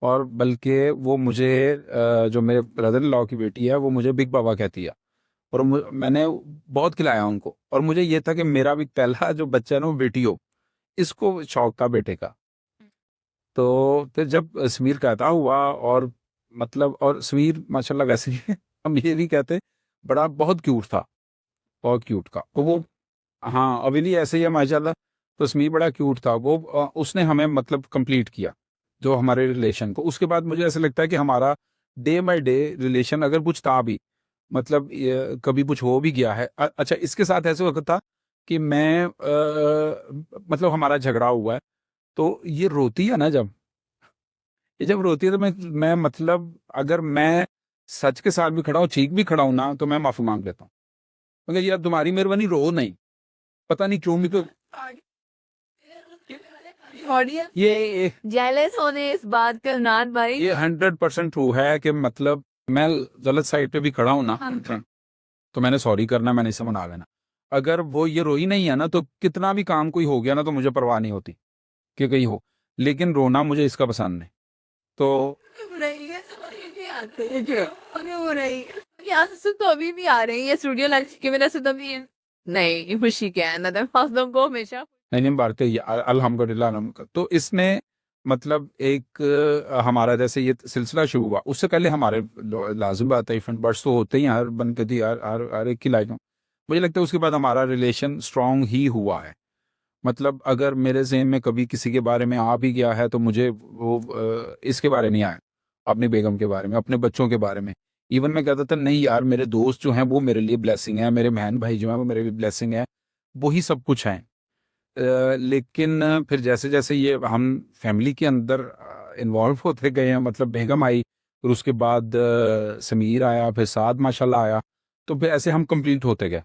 और बल्कि वो मुझे जो मेरे ब्रदर इन लॉ की बेटी है वो मुझे बिग बाबा कहती है। और मैंने बहुत खिलाया उनको, और मुझे ये था कि मेरा भी पहला जो बच्चा है ना वो बेटी हो, इसको शौक था बेटे का। तो फिर जब समीर कहता हुआ, और मतलब और समीर माशाल्लाह वैसे ही हम ये नहीं कहते, बड़ा बहुत क्यूट था, बहुत क्यूट का। तो वो हाँ अभी नहीं ऐसे ही है माशाल्लाह। तो समीर बड़ा क्यूट था वो, उसने हमें मतलब कंप्लीट किया जो हमारे रिलेशन को। उसके बाद मुझे ऐसा लगता है कि हमारा डे बाय डे रिलेशन अगर कुछ था भी, मतलब कभी कुछ हो भी गया है। अच्छा इसके साथ ऐसे वक्त था कि मैं मतलब हमारा झगड़ा हुआ है, तो ये रोती है ना जब, ये जब रोती है तो मैं मतलब अगर मैं सच के साथ भी खड़ा हूँ, ठीक भी खड़ा हूँ ना, तो मैं माफी मांग लेता हूँ, क्योंकि यार तुम्हारी मेहरबानी, रो नहीं, पता नहीं क्यों भी तो ये जेलस होने इस बात का नान भाई। ये 100% ट्रू है कि मतलब मैं गलत साइड पे भी खड़ा हूँ ना, हाँ। तो मैंने सॉरी करना, मैंने इसे मना लेना। अगर वो ये रोई नहीं है ना, तो कितना भी काम कोई हो गया ना, तो मुझे परवाह नहीं होती कि कहीं हो, लेकिन रोना मुझे इसका पसंद नहीं। तो रहेगा, सॉरी भी आते हैं जो, अरे वो रहेगा। यहाँ से तो अभी भी आ रही है स्टूडियो लंच की वजह से, तभी है। नहीं खुशी क्या है, नदर फासलों को हमेशा। नहीं भारतीय अल्हम्दुलिल्लाह तो इसमें मतलब एक हमारा जैसे ये सिलसिला शुरू हुआ, उससे पहले हमारे लाजिम बात है इवेंट बर्ड्स तो होते ही हैं हर बन के थी, हर एक की लाइफ में। मुझे लगता है उसके बाद हमारा रिलेशन स्ट्रांग ही हुआ है। मतलब अगर मेरे ज़हन में कभी किसी के बारे में आ भी गया है, तो मुझे वो इसके बारे में आया, अपनी बेगम के बारे में, अपने बच्चों के बारे में। इवन मैं कहता था नहीं यार, मेरे दोस्त जो हैं वो मेरे लिए ब्लेसिंग है, मेरे बहन भाई जो हैं वो मेरे लिए ब्लेसिंग है, वही सब कुछ हैं। लेकिन फिर जैसे जैसे ये हम फैमिली के अंदर इन्वॉल्व होते गए हैं, मतलब बेगम आई, फिर उसके बाद समीर आया, फिर साद माशाल्लाह आया, तो फिर ऐसे हम कंप्लीट होते गए।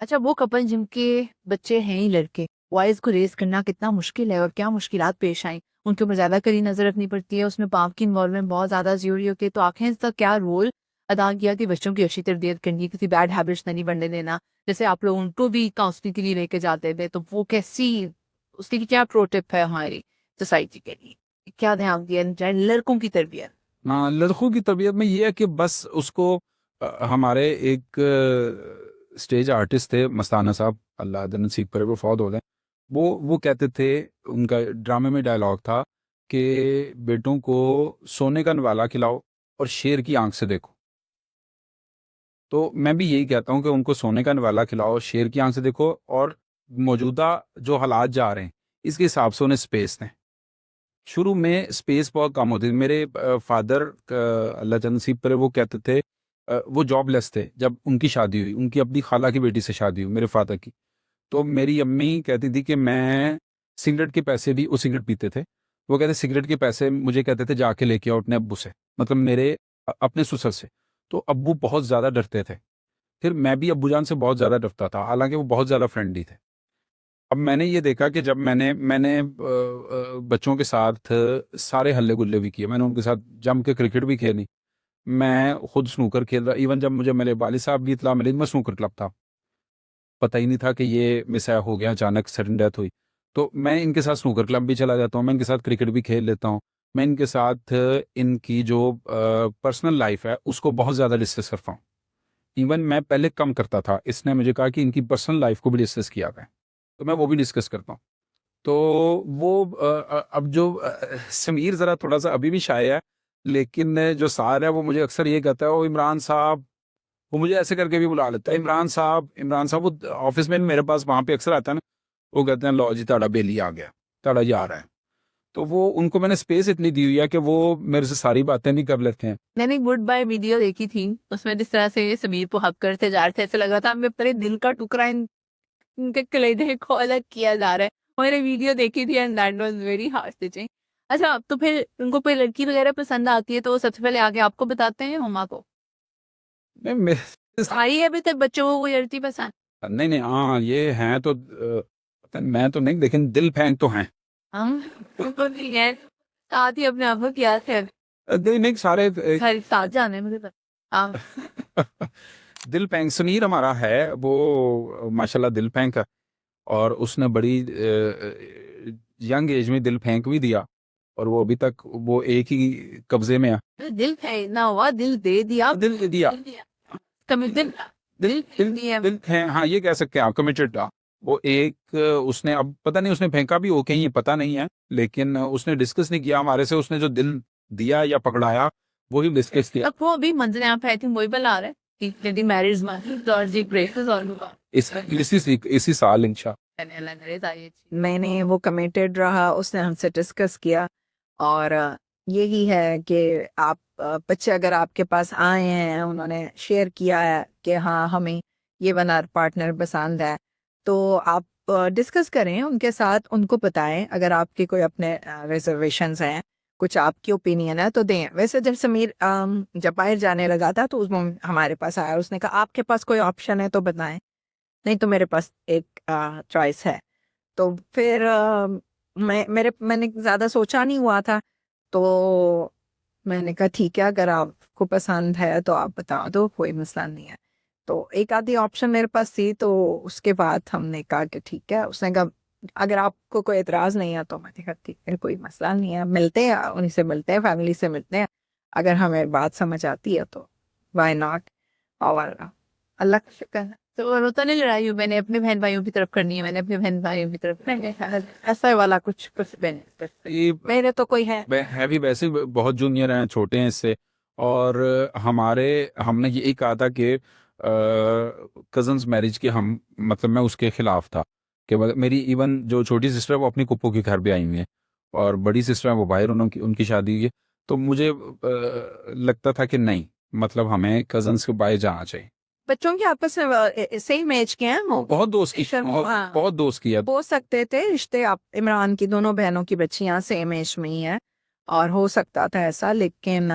अच्छा, वो कपल जिनके बच्चे हैं ही लड़के, वॉइस को रेज करना कितना मुश्किल है और क्या मुश्किलात पेश आई? उनके ऊपर ज़्यादा कड़ी नज़र रखनी पड़ती है, उसमें बाप की इन्वॉल्वमेंट बहुत ज़्यादा ज़रूरी होती है। तो आखिर इसका क्या रोल अदा किया कि बच्चों की अच्छी तरबियत करनी, किसी बैड हैबिट्स नहीं बनने देना? जैसे आप लोग उनको भी काउंसलिंग के लिए लेके जाते थे, तो वो कैसी, उसके लिए क्या प्रो टिप है हमारी सोसाइटी के लिए? क्या ध्यान दिया जाए लड़कों की तरबियत? हाँ, लड़कों की तरबियत में ये है कि बस उसको हमारे एक स्टेज आर्टिस्ट थे मस्ताना साहब, अल्लाह द नसीब करे, वो फौत हो गए। वो कहते थे, उनका ड्रामे में डायलॉग था कि बेटों को सोने का नवाला खिलाओ और शेर की आंख से देखो। तो मैं भी यही कहता हूँ कि उनको सोने का नवाला खिलाओ, शेर की आंख से देखो, और मौजूदा जो हालात जा रहे हैं इसके हिसाब से उन्हें स्पेस दें। शुरू में स्पेस बहुत कम होती थी। मेरे फादर अल्लाह जन्नत नसीब करे, वो कहते थे वो जॉबलेस थे जब उनकी शादी हुई, उनकी अपनी खाला की बेटी से शादी हुई मेरे फादर की। तो मेरी अम्मी कहती थी कि मैं सिगरेट के पैसे भी, वो सिगरेट पीते थे, वो कहते सिगरेट के पैसे मुझे कहते थे जाके लेके आओ अपने अब्बू से, मतलब मेरे अपने ससुर से। तो अब्बू बहुत ज़्यादा डरते थे, फिर मैं भी अब्बू जान से बहुत ज़्यादा डरता था, हालांकि वो बहुत ज़्यादा फ्रेंडली थे। अब मैंने ये देखा कि जब मैंने मैंने बच्चों के साथ सारे हल्ले गुल्ले भी किए, मैंने उनके साथ जम के क्रिकेट भी खेली, मैं खुद स्नूकर खेल रहा, इवन जब मुझे मेरे वालिद साहब की इत्तला मिली, मैं स्नूकर क्लब था, पता ही नहीं था कि ये मिसहैप हो गया, अचानक सडन डेथ हुई। तो मैं इनके साथ स्नूकर क्लब भी चला जाता हूँ, मैं इनके साथ क्रिकेट भी खेल लेता हूँ, मैं इनके साथ इनकी जो पर्सनल लाइफ है उसको बहुत ज़्यादा डिस्कस करता हूँ। इवन मैं पहले कम करता था, इसने मुझे कहा कि इनकी पर्सनल लाइफ को भी डिस्कस किया है, तो मैं वो भी डिस्कस करता हूँ। तो वो अब जो समीर ज़रा थोड़ा-सा अभी भी शाय है, लेकिन जो सार है वो मुझे अक्सर ये कहता है, "ओ इमरान साहब", वो मुझे ऐसे करके भी बुला लेता है, इमरान साहब", वो ऑफ़िस में मेरे पास वहाँ पे अक्सर आता है ना, वो कहते हैं, "लो जी तुहाडा बेली आ गया, तुहाडा जी आ रहा है।" तो वो उनको मैंने स्पेस इतनी दी हुई है कि वो मेरे से सारी बातें भी कर लेते हैं। मैंने गुड बाय वीडियो देखी थी, उसमें जिस तरह से समीर को हक करते जा रहे थे, ऐसे लग रहा था हमें अपने दिल का टुकड़ा इनके कलेजे को अलग किया जा रहा है। मैंने वीडियो देखी थी and that was very heart touching. अच्छा, तो फिर उनको कोई लड़की वगैरह पसंद आती है तो वो सबसे पहले आगे आपको बताते हैं, मम्मा को? नहीं मेरे आई है अभी तक बच्चों को कोई लड़की पसंद? नहीं, हाँ, ये हैं तो पता नहीं, मैं तो नहीं, लेकिन दिल फेंक तो हैं। हाँ, बिल्कुल ठीक है। साथ ही अपने आप को किया थे। नहीं सारे खैर साथ जाने मुझे पता। हाँ। दिल फेंक समीर हमारा है, वो माशाल्लाह दिल फेंक है, और उसने बड़ी यंग एज में दिल फेंक भी दिया, और वो अभी तक वो एक ही कब्जे में है। तो दिल फेंकना हुआ, दिल दे दिया। दिल दे दिया, दिल दिया। कभी दिल दिल दिल दिल दिया। दिल है, हाँ ये कह सकते हैं आप, कमिटेड था वो एक। उसने अब पता नहीं उसने फेंका भी हो कहीं, ये पता नहीं है, लेकिन उसने डिस्कस नहीं किया हमारे से, उसने जो दिल दिया या पकड़ाया वही डिस्कस किया। अब वो अभी मंजिल यहाँ पे आई थिंक वही बना रहे कि यदि मैरिज मैरिज और जी ब्रेकअप और होगा। इसी साल इंशा। मैंने वो कमिटेड रहा, उसने हमसे डिस्कस किया, और यही है कि आप बच्चे अगर आपके पास आए हैं, उन्होंने शेयर किया है कि हाँ हमें ये वाला पार्टनर पसंद है, तो आप डिस्कस करें उनके साथ, उनको बताएं अगर आपके कोई अपने रिजर्वेशंस हैं, कुछ आपकी ओपिनियन है तो दें। वैसे जब समीर जब बाहर जाने लगा था तो उसमें हमारे पास आया, उसने कहा आपके पास कोई ऑप्शन है तो बताएं, नहीं तो मेरे पास एक चॉइस है। तो फिर मैंने ज़्यादा सोचा नहीं हुआ था, तो मैंने कहा ठीक है, अगर आपको पसंद है तो आप बता दो, कोई मसला नहीं है। तो एक आधी ऑप्शन मेरे पास थी, तो उसके बाद हमने कहा कि ठीक है। उसने कहा अगर आपको कोई एतराज़ नहीं है तो मैंने कहा ठीक है, कोई मसला नहीं है, मिलते हैं, उन्हीं से मिलते हैं, फैमिली से मिलते हैं, अगर हमें बात समझ आती है तो वाई नॉट। और अल्लाह का शुक्र है। तो और होता नहीं लड़ाई हो, मैंने अपने बहन भाइयों की तरफ करनी है, मैंने अपने बहन भाइयों की तरफ नहीं, ऐसा वाला कुछ बेनिफिट ये मेरे तो कोई है। है भी वैसे भी बहुत जूनियर हैं, छोटे हैं इससे। और हमने यही कहा था कि कजन्स मैरिज के हम मतलब मैं उसके खिलाफ था कि मेरी इवन जो छोटी सिस्टर है वो अपनी कुप्पू के घर पे आई हुई है, और बड़ी सिस्टर है वो बाहर, उनकी उनकी शादी हुई है। तो मुझे लगता था कि नहीं, मतलब हमें कजन्स के बाहर जाना चाहिए। बच्चों के आपस में सेम एज के हैं वो, बहुत दोस्त की हाँ। बहुत दोस्त की है। हो सकते थे रिश्ते, आप इमरान की दोनों बहनों की बच्चियां सेम एज में ही है, और हो सकता था ऐसा। लेकिन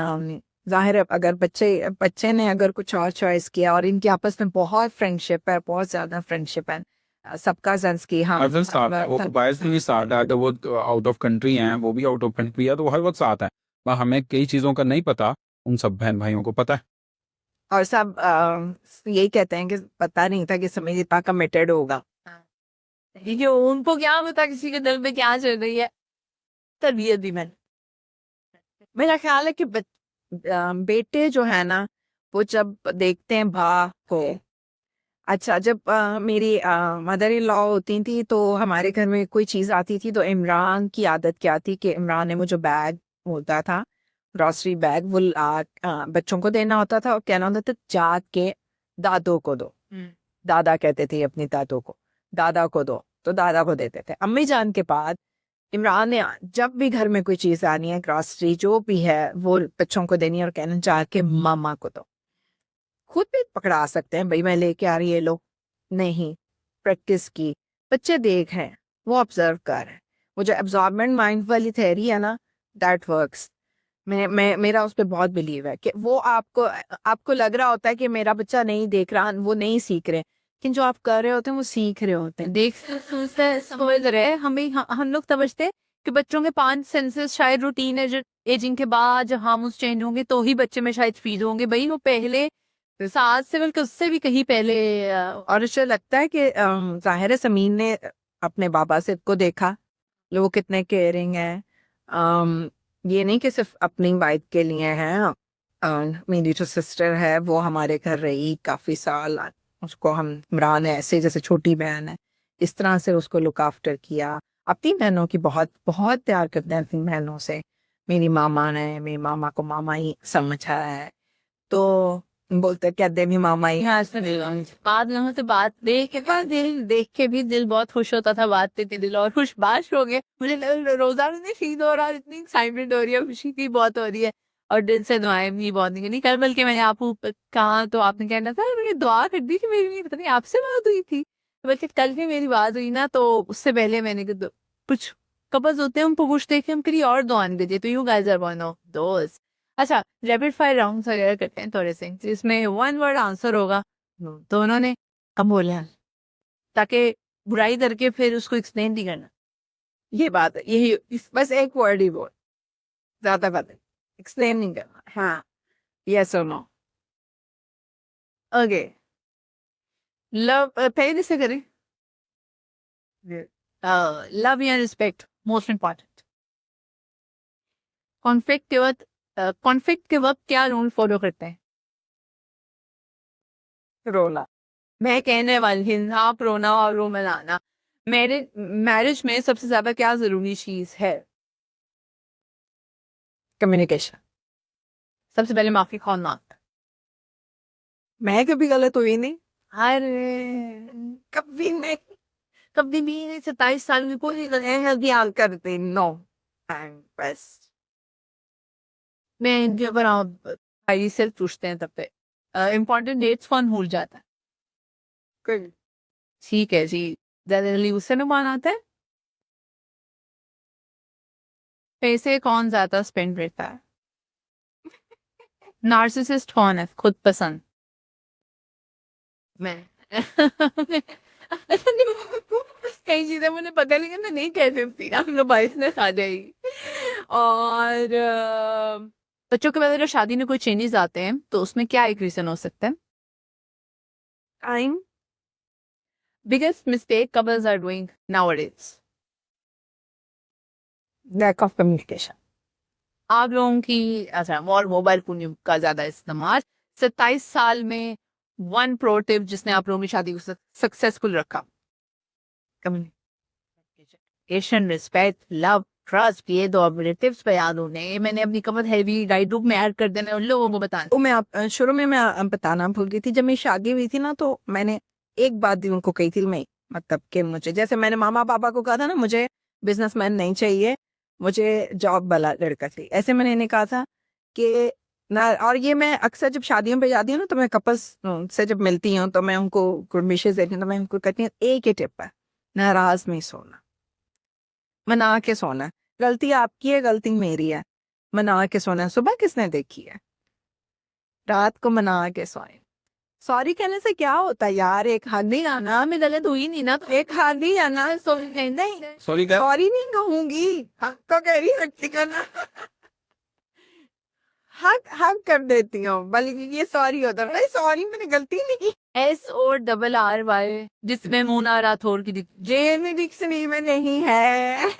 जाहिर है अगर बच्चे ने अगर कुछ और चॉइस किया, और इनके आपस में बहुत फ्रेंडशिप है, बहुत ज्यादा फ्रेंडशिप है, सबका जंस की हम हर साथ है, वो बाहर से भी साथ है, तो वो आउट ऑफ कंट्री हैं, वो भी आउट ऑफ कंट्री है, तो वो हर वक्त साथ है। पर हमें कई चीज़ों का नहीं पता, उन सब बहन भाइयों को पता है। और सब यही कहते हैं कि पता नहीं था कि समीर इतना कमिटेड होगा। क्योंकि उनको क्या पता किसी के दिल में क्या चल रही है। तरबियत दी मैंने। मेरा ख्याल है कि बेटे जो है ना, वो जब देखते हैं भा को, अच्छा जब मेरी मदर इन लॉ होती थी तो हमारे घर में कोई चीज़ आती थी तो इमरान की आदत क्या थी कि इमरान ने मुझे बैग होता था, ग्रॉसरी बैग, वो बच्चों को देना होता था और कहना होता था जाके दादों को दो। दादा कहते थे अपनी दादों को, दादा को दो, तो दादा को देते थे। अम्मी जान के बाद इमरान ने जब भी घर में कोई चीज़ आनी है, ग्रॉसरी जो भी है, वो बच्चों को देनी है और कहना जाके मामा को दो। खुद भी पकड़ा सकते हैं, भाई मैं लेके आ रही है लो, नहीं, प्रैक्टिस की, बच्चे देख रहे हैं, वो ऑब्जर्व कर रहे हैं। वो जो एब्जॉर्बमेंट माइंड वाली थ्योरी है ना, दैट वर्क्स। मैं मेरा उस पर बहुत बिलीव है कि वो आपको लग रहा होता है कि मेरा बच्चा नहीं देख रहा, वो नहीं सीख रहे, लेकिन जो आप कर रहे होते हैं वो सीख रहे होते हैं। देख से समझ रहे हम लोग समझते हैं कि बच्चों के 5 सेंसेस शायद रूटीन एजिंग के बाद जब हार्मोन्स चेंज होंगे तो ही बच्चे में शायद फीड होंगे। भाई वो पहले 7 से बल्कि उससे भी कहीं पहले और मुझे लगता है कि जाहिर है समीन ने अपने बाबा से को देखा, लोग कितने केयरिंग हैं। ये नहीं कि सिर्फ अपनी वाइफ के लिए हैं। मेरी जो सिस्टर है वो हमारे घर रही काफ़ी साल, उसको हम इमरान है ऐसे जैसे छोटी बहन है, इस तरह से उसको लुक आफ्टर किया। अपनी बहनों की बहुत बहुत प्यार करते हैं अपनी बहनों से। मेरी मामा ने मेरी मामा को मामा ही समझा है, तो बोलते कहते भी मामा ही। बाद लोगों से बात देख के भी दिल बहुत खुश होता था, बात देते दिल और खुशबाश हो गए। मुझे रोजाना नहीं फील हो रहा, इतनी एक्साइटमेंट हो रही है, खुशी की बहुत हो रही है, और दिल से दुआएं भी बहुत नहीं कल, बल्कि मैंने आपको कहा तो आपने कहना था मैंने दुआ कर दी कि मेरी पता नहीं आपसे बात हुई थी, बल्कि कल भी मेरी बात हुई ना, तो उससे पहले मैंने कुछ कपल्स होते हैं उनको पूछते कि हम कहीं और दुआ नहीं देते, तो you guys are one of दोस्त। अच्छा, रैपिड फायर राउंड वगैरह करते हैं थोड़े से, जिसमें 1 वर्ड आंसर होगा, तो उन्होंने कम बोले, ताकि बुराई करके फिर उसको एक्सप्लेन नहीं करना। ये बात है, यही बस एक वर्ड ही बोल, ज्यादा बात एक्सप्लेन नहीं करना। हाँ, यस और नो। ओके, लव पहले से करें। लव या रिस्पेक्ट मोस्ट इम्पॉर्टेंट। कॉन्फ्लिक्ट के वक्त क्या रूल फॉलो करते हैं? रोना। मैं कहने वाली हूँ आप रोना और रो मनाना। मैरिज में सबसे ज्यादा क्या जरूरी चीज है? कम्युनिकेशन। सबसे पहले माफी खोलना। मैं कभी गलत हुई नहीं, अरे कभी नहीं, कभी भी नहीं, 27 साल में कोई ध्यान करती नो, बस। मैं जब भाई से पूछते हैं तब पे इम्पोर्टेंट डेट्स कौन भूल जाता है? कोई ठीक है जी, ज्यादा जल्दी उससे नुमान आता है। पैसे कौन ज्यादा स्पेंड करता है? नार्सिसिस्ट कौन है, खुद पसंद? मैं कई चीजें मुझे पता है लेकिन मैं नहीं कह सकती, आप लोग बाइस ने खा जाएगी। और बच्चों के बाद अगर शादी में कोई चेंजेस आते हैं तो उसमें क्या एक रीजन हो सकता है? Time. Biggest mistake couples are doing nowadays? Lack of communication. आप लोगों की अच्छा और मोबाइल फोन का ज्यादा इस्तेमाल। 27 साल में वन प्रो टिप जिसने आप लोगों की शादी को सक्सेसफुल रखा? कम्युनिकेशन, रिस्पेक्ट, लव, ट्रस्ट, ये दो अपने टिप्स पे याद होने। ये मैंने अपनी कमर हैवी गाइड बुक में ऐड कर देने उन लोगों को बताना। तो मैं शुरू में मैं बताना भूल गई थी, जब मेरी शादी हुई थी ना तो मैंने एक बात भी उनको कही थी, मैं मतलब कि मुझे, जैसे मैंने मामा पापा को कहा था ना, मुझे बिजनेसमैन नहीं चाहिए, मुझे जॉब वाला लड़का चाहिए, ऐसे मैंने इन्हें कहा था कि ना। और ये मैं अक्सर जब शादियों पे जाती हूँ ना, तो मैं कपल्स से जब मिलती हूँ तो मैं उनको गुड विशेस देती हूँ, तो मैं उनको कहती हूँ एक ही टिप है, नाराज नहीं सोना, मना के सोना। गलती आपकी है, गलती मेरी है, मना के सोना। सुबह किसने देखी है? रात को मना के सोए। सॉरी कहने से क्या होता है यार, एक हग नहीं आना, मैं गलत हुई नहीं ना, तो एक हग नहीं आना, सॉरी नहीं, सॉरी क्या? सॉरी नहीं कहूंगी, हक तो कह रही सकती करना, हक हक कर देती हूँ, बल्कि ये सॉरी होता है, सॉरी मैंने गलती नहीं। SORRY जिसमें मुना राठौर की जेल में डिक्शनरी में नहीं है।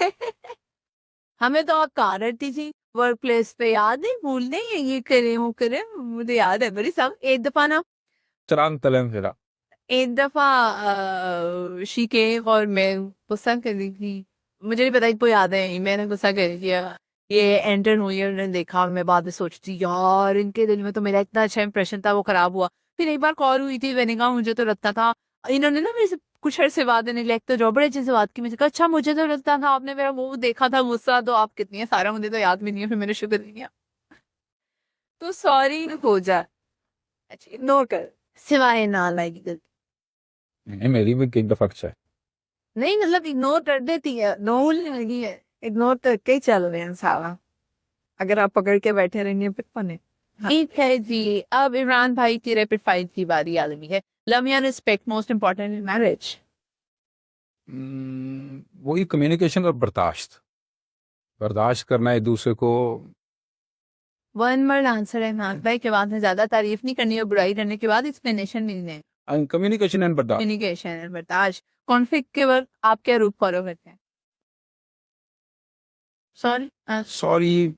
हमें तो आप कार रखती थी वर्क प्लेस पे, याद है? भूल नहीं, ये करे वो करे, मुझे याद है बड़ी सब। एक दफा ना, चरान तलन फिरा। एक दफा शीकेक और मैं गुस्सा कर रही थी, मुझे नहीं पता इनको याद है, मैंने गुस्सा कर दिया। ये एंटर हुई और उन्होंने देखा, और मैं बाद में सोचती यार इनके दिल में तो मेरा इतना अच्छा इंप्रेशन था, वो खराब हुआ। फिर एक बार कॉल हुई थी, मैंने कहा मुझे तो लगता था इन्होंने ना मेरे से कुछ अर्से बाद नेग्लेक्ट तो जो बड़े अच्छे से बात की, मुझे कहा अच्छा मुझे तो लगता था आपने मेरा मुंह देखा था गुस्सा तो आप कितनी है, सारा मुझे तो याद भी नहीं है। फिर मैंने शुक्र नहीं किया, तो सॉरी हो जा, अच्छा इग्नोर कर, सिवाय ना लाइक गलती नहीं, मेरी भी कई दफा अच्छा है। नहीं, मतलब इग्नोर कर देती है, नो लगी है। इग्नोर करके ही चल रहे हैं सारा, अगर आप पकड़ के बैठे रहेंगे फिर पने। ठीक है जी, अब इमरान भाई की रैपिड फायर की बारी आ गई है। लव या respect most important in marriage? वही कम्युनिकेशन और बर्दाश्त, बर्दाश्त करना एक दूसरे को। वन वर्ड आंसर है इमरान भाई के बाद में, ज्यादा तारीफ नहीं करनी और बुराई करने के बाद एक्सप्लेनेशन नहीं देनी। कम्युनिकेशन एंड बर्दाश्त। कम्युनिकेशन एंड बर्दाश्त। कॉन्फ्लिक्ट के वक्त आप क्या रूट फॉलो करते हैं? सॉरी, सॉरी,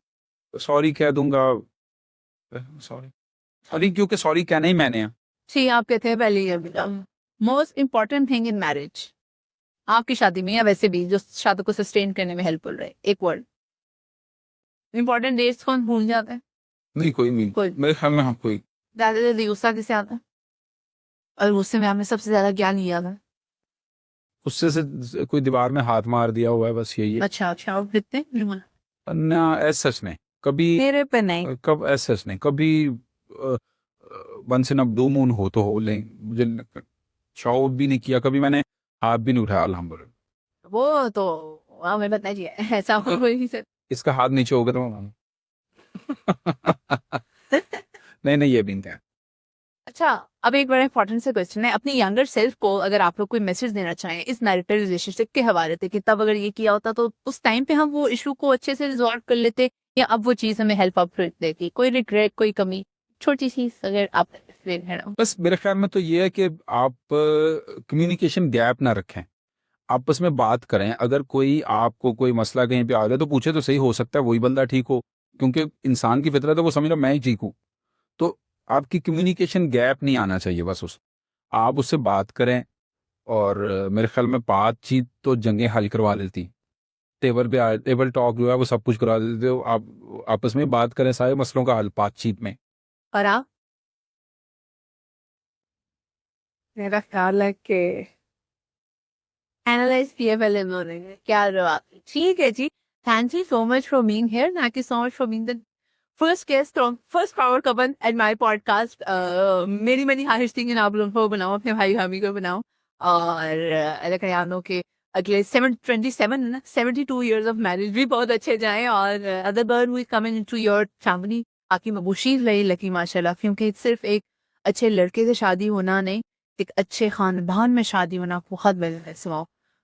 सॉरी कह दूंगा, सॉरी, सॉरी क्योंकि सॉरी कहना ही मैंने है। ठीक, आप कहते हैं पहले ये most important thing in marriage आपकी शादी में या वैसे भी जो शादी को सस्टेन करने में हेल्पफुल रहे, एक वर्ड। इम्पोर्टेंट डेट्स कौन भूल जाता है? नहीं, कोई नहीं, कोई। मेरे ख्याल में हाँ कोई। ज्यादा जल्दी गुस्सा किसे आता है? और गुस्से में हमें सबसे ज्यादा क्या नहीं आता? उससे से कोई दीवार में हाथ मार दिया हुआ है, बस यही है। अच्छा अच्छा, और कितने? ना ऐसा सच नहीं कभी, मेरे पे नहीं। कब ऐसा सच नहीं कभी, once in a blue moon हो तो हो, लेकिन मुझे शॉट भी नहीं किया कभी मैंने, हाथ भी नहीं उठाया अल्हम्दुलिल्लाह। वो तो हमें पता चाहिए, ऐसा कोई से। इसका हाथ नीचे होगा तो नहीं नहीं, ये भी नहीं है। अच्छा, अब एक बड़ा इंपॉर्टेंट सा क्वेश्चन है, अपनी यंगर सेल्फ को अगर आप लोग कोई मैसेज देना चाहें इस मैरिटल रिलेशनशिप के हवाले से कि तब अगर ये किया होता तो उस टाइम पे हम वो इशू को अच्छे से रिजॉल्व कर लेते, या अब वो चीज हमें हेल्प अप देती, कोई रिग्रेट, कोई कमी, छोटी सी अगर आप explain करना। बस मेरे ख्याल में तो ये है कि आप कम्युनिकेशन गैप ना रखें, आपस में बात करें। अगर कोई आपको कोई मसला कहीं पे आ जाए तो पूछे तो सही, हो सकता है वही बंदा ठीक हो, क्योंकि इंसान की फितरत है वो समझ रहा मैं ही ठीक हूँ। तो आपकी कम्युनिकेशन गैप नहीं आना चाहिए, बस उस आप उससे बात करें। और मेरे ख्याल में बातचीत तो जंगें हल करवा लेती, टेबल टॉक जो है वो सब कुछ करवा देते हो। आप आपस में बात करें, सारे मसलों का हल बातचीत में। और आप? मेरा ख्याल है कि एनालाइज किए पहले बोलेंगे क्या जवाब? ठीक है जी, thank you so much for being here, thank you so much for being the first guest on first power couple at my podcast. मेरी मनी हारिश थी कि आप लोगों को बनाओ, अपने भाई हामी को बनाओ, और अल्लाह करे आप लोग के अगले 27 ना 72 इयर्स ऑफ मैरिज भी बहुत अच्छे जाएं, और अदर बर्ड हुई कमिंग इनटू योर फैमिली आकी मबूशीर रही लकी माशाल्लाह, क्योंकि सिर्फ एक अच्छे लड़के से शादी होना नहीं, एक अच्छे खानदान में शादी होना बहुत बड़ा है।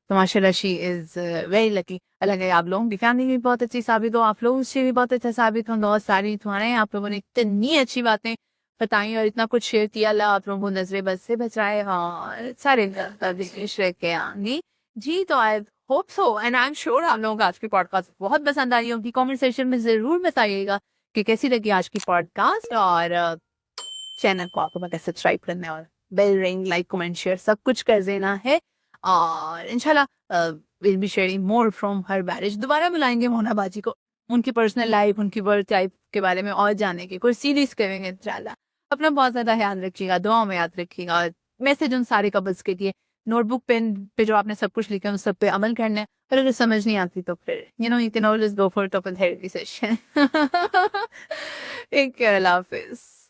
तो माशाल्लाह शी इज़ वेरी लकी। अलग है, आप लोगों की फैमिली भी बहुत अच्छी साबित हो, आप लोगों से भी बहुत अच्छा साबित हो, बहुत सारी तुम्हारे आप लोगों ने इतनी अच्छी बातें बताई और इतना कुछ शेयर किया। अल्लाह आप लोगों को नजरे बद से बचाए। हाँ, सारे रह के आएंगी जी। तो I hope so and I am sure आप लोगों को आज की पॉडकास्ट बहुत पसंद आई होगी। कमेंट सेक्शन में ज़रूर बताइएगा कि कैसी लगी आज की पॉडकास्ट, और चैनल को आपको पता सब्सक्राइब करना है और bell ring, like, comment, share सब कुछ कर देना है। और इंशाल्लाह will be sharing more from her marriage. दोबारा बुलाएंगे मोना बाजी को, उनकी पर्सनल लाइफ, उनकी वर्क लाइफ के बारे में और जानने की कोई सीरीज करेंगे इंशाल्लाह। अपना बहुत ज़्यादा ध्यान रखिएगा, दुआ में याद रखिएगा। और मैसेज उन सारे कपल्स के लिए, नोटबुक पेन पे जो आपने सब कुछ लिखा है उन सब पे अमल करना है। और अगर समझ नहीं आती तो फिर you can always go for top therapy session. Take care, अल्लाह हाफिज़।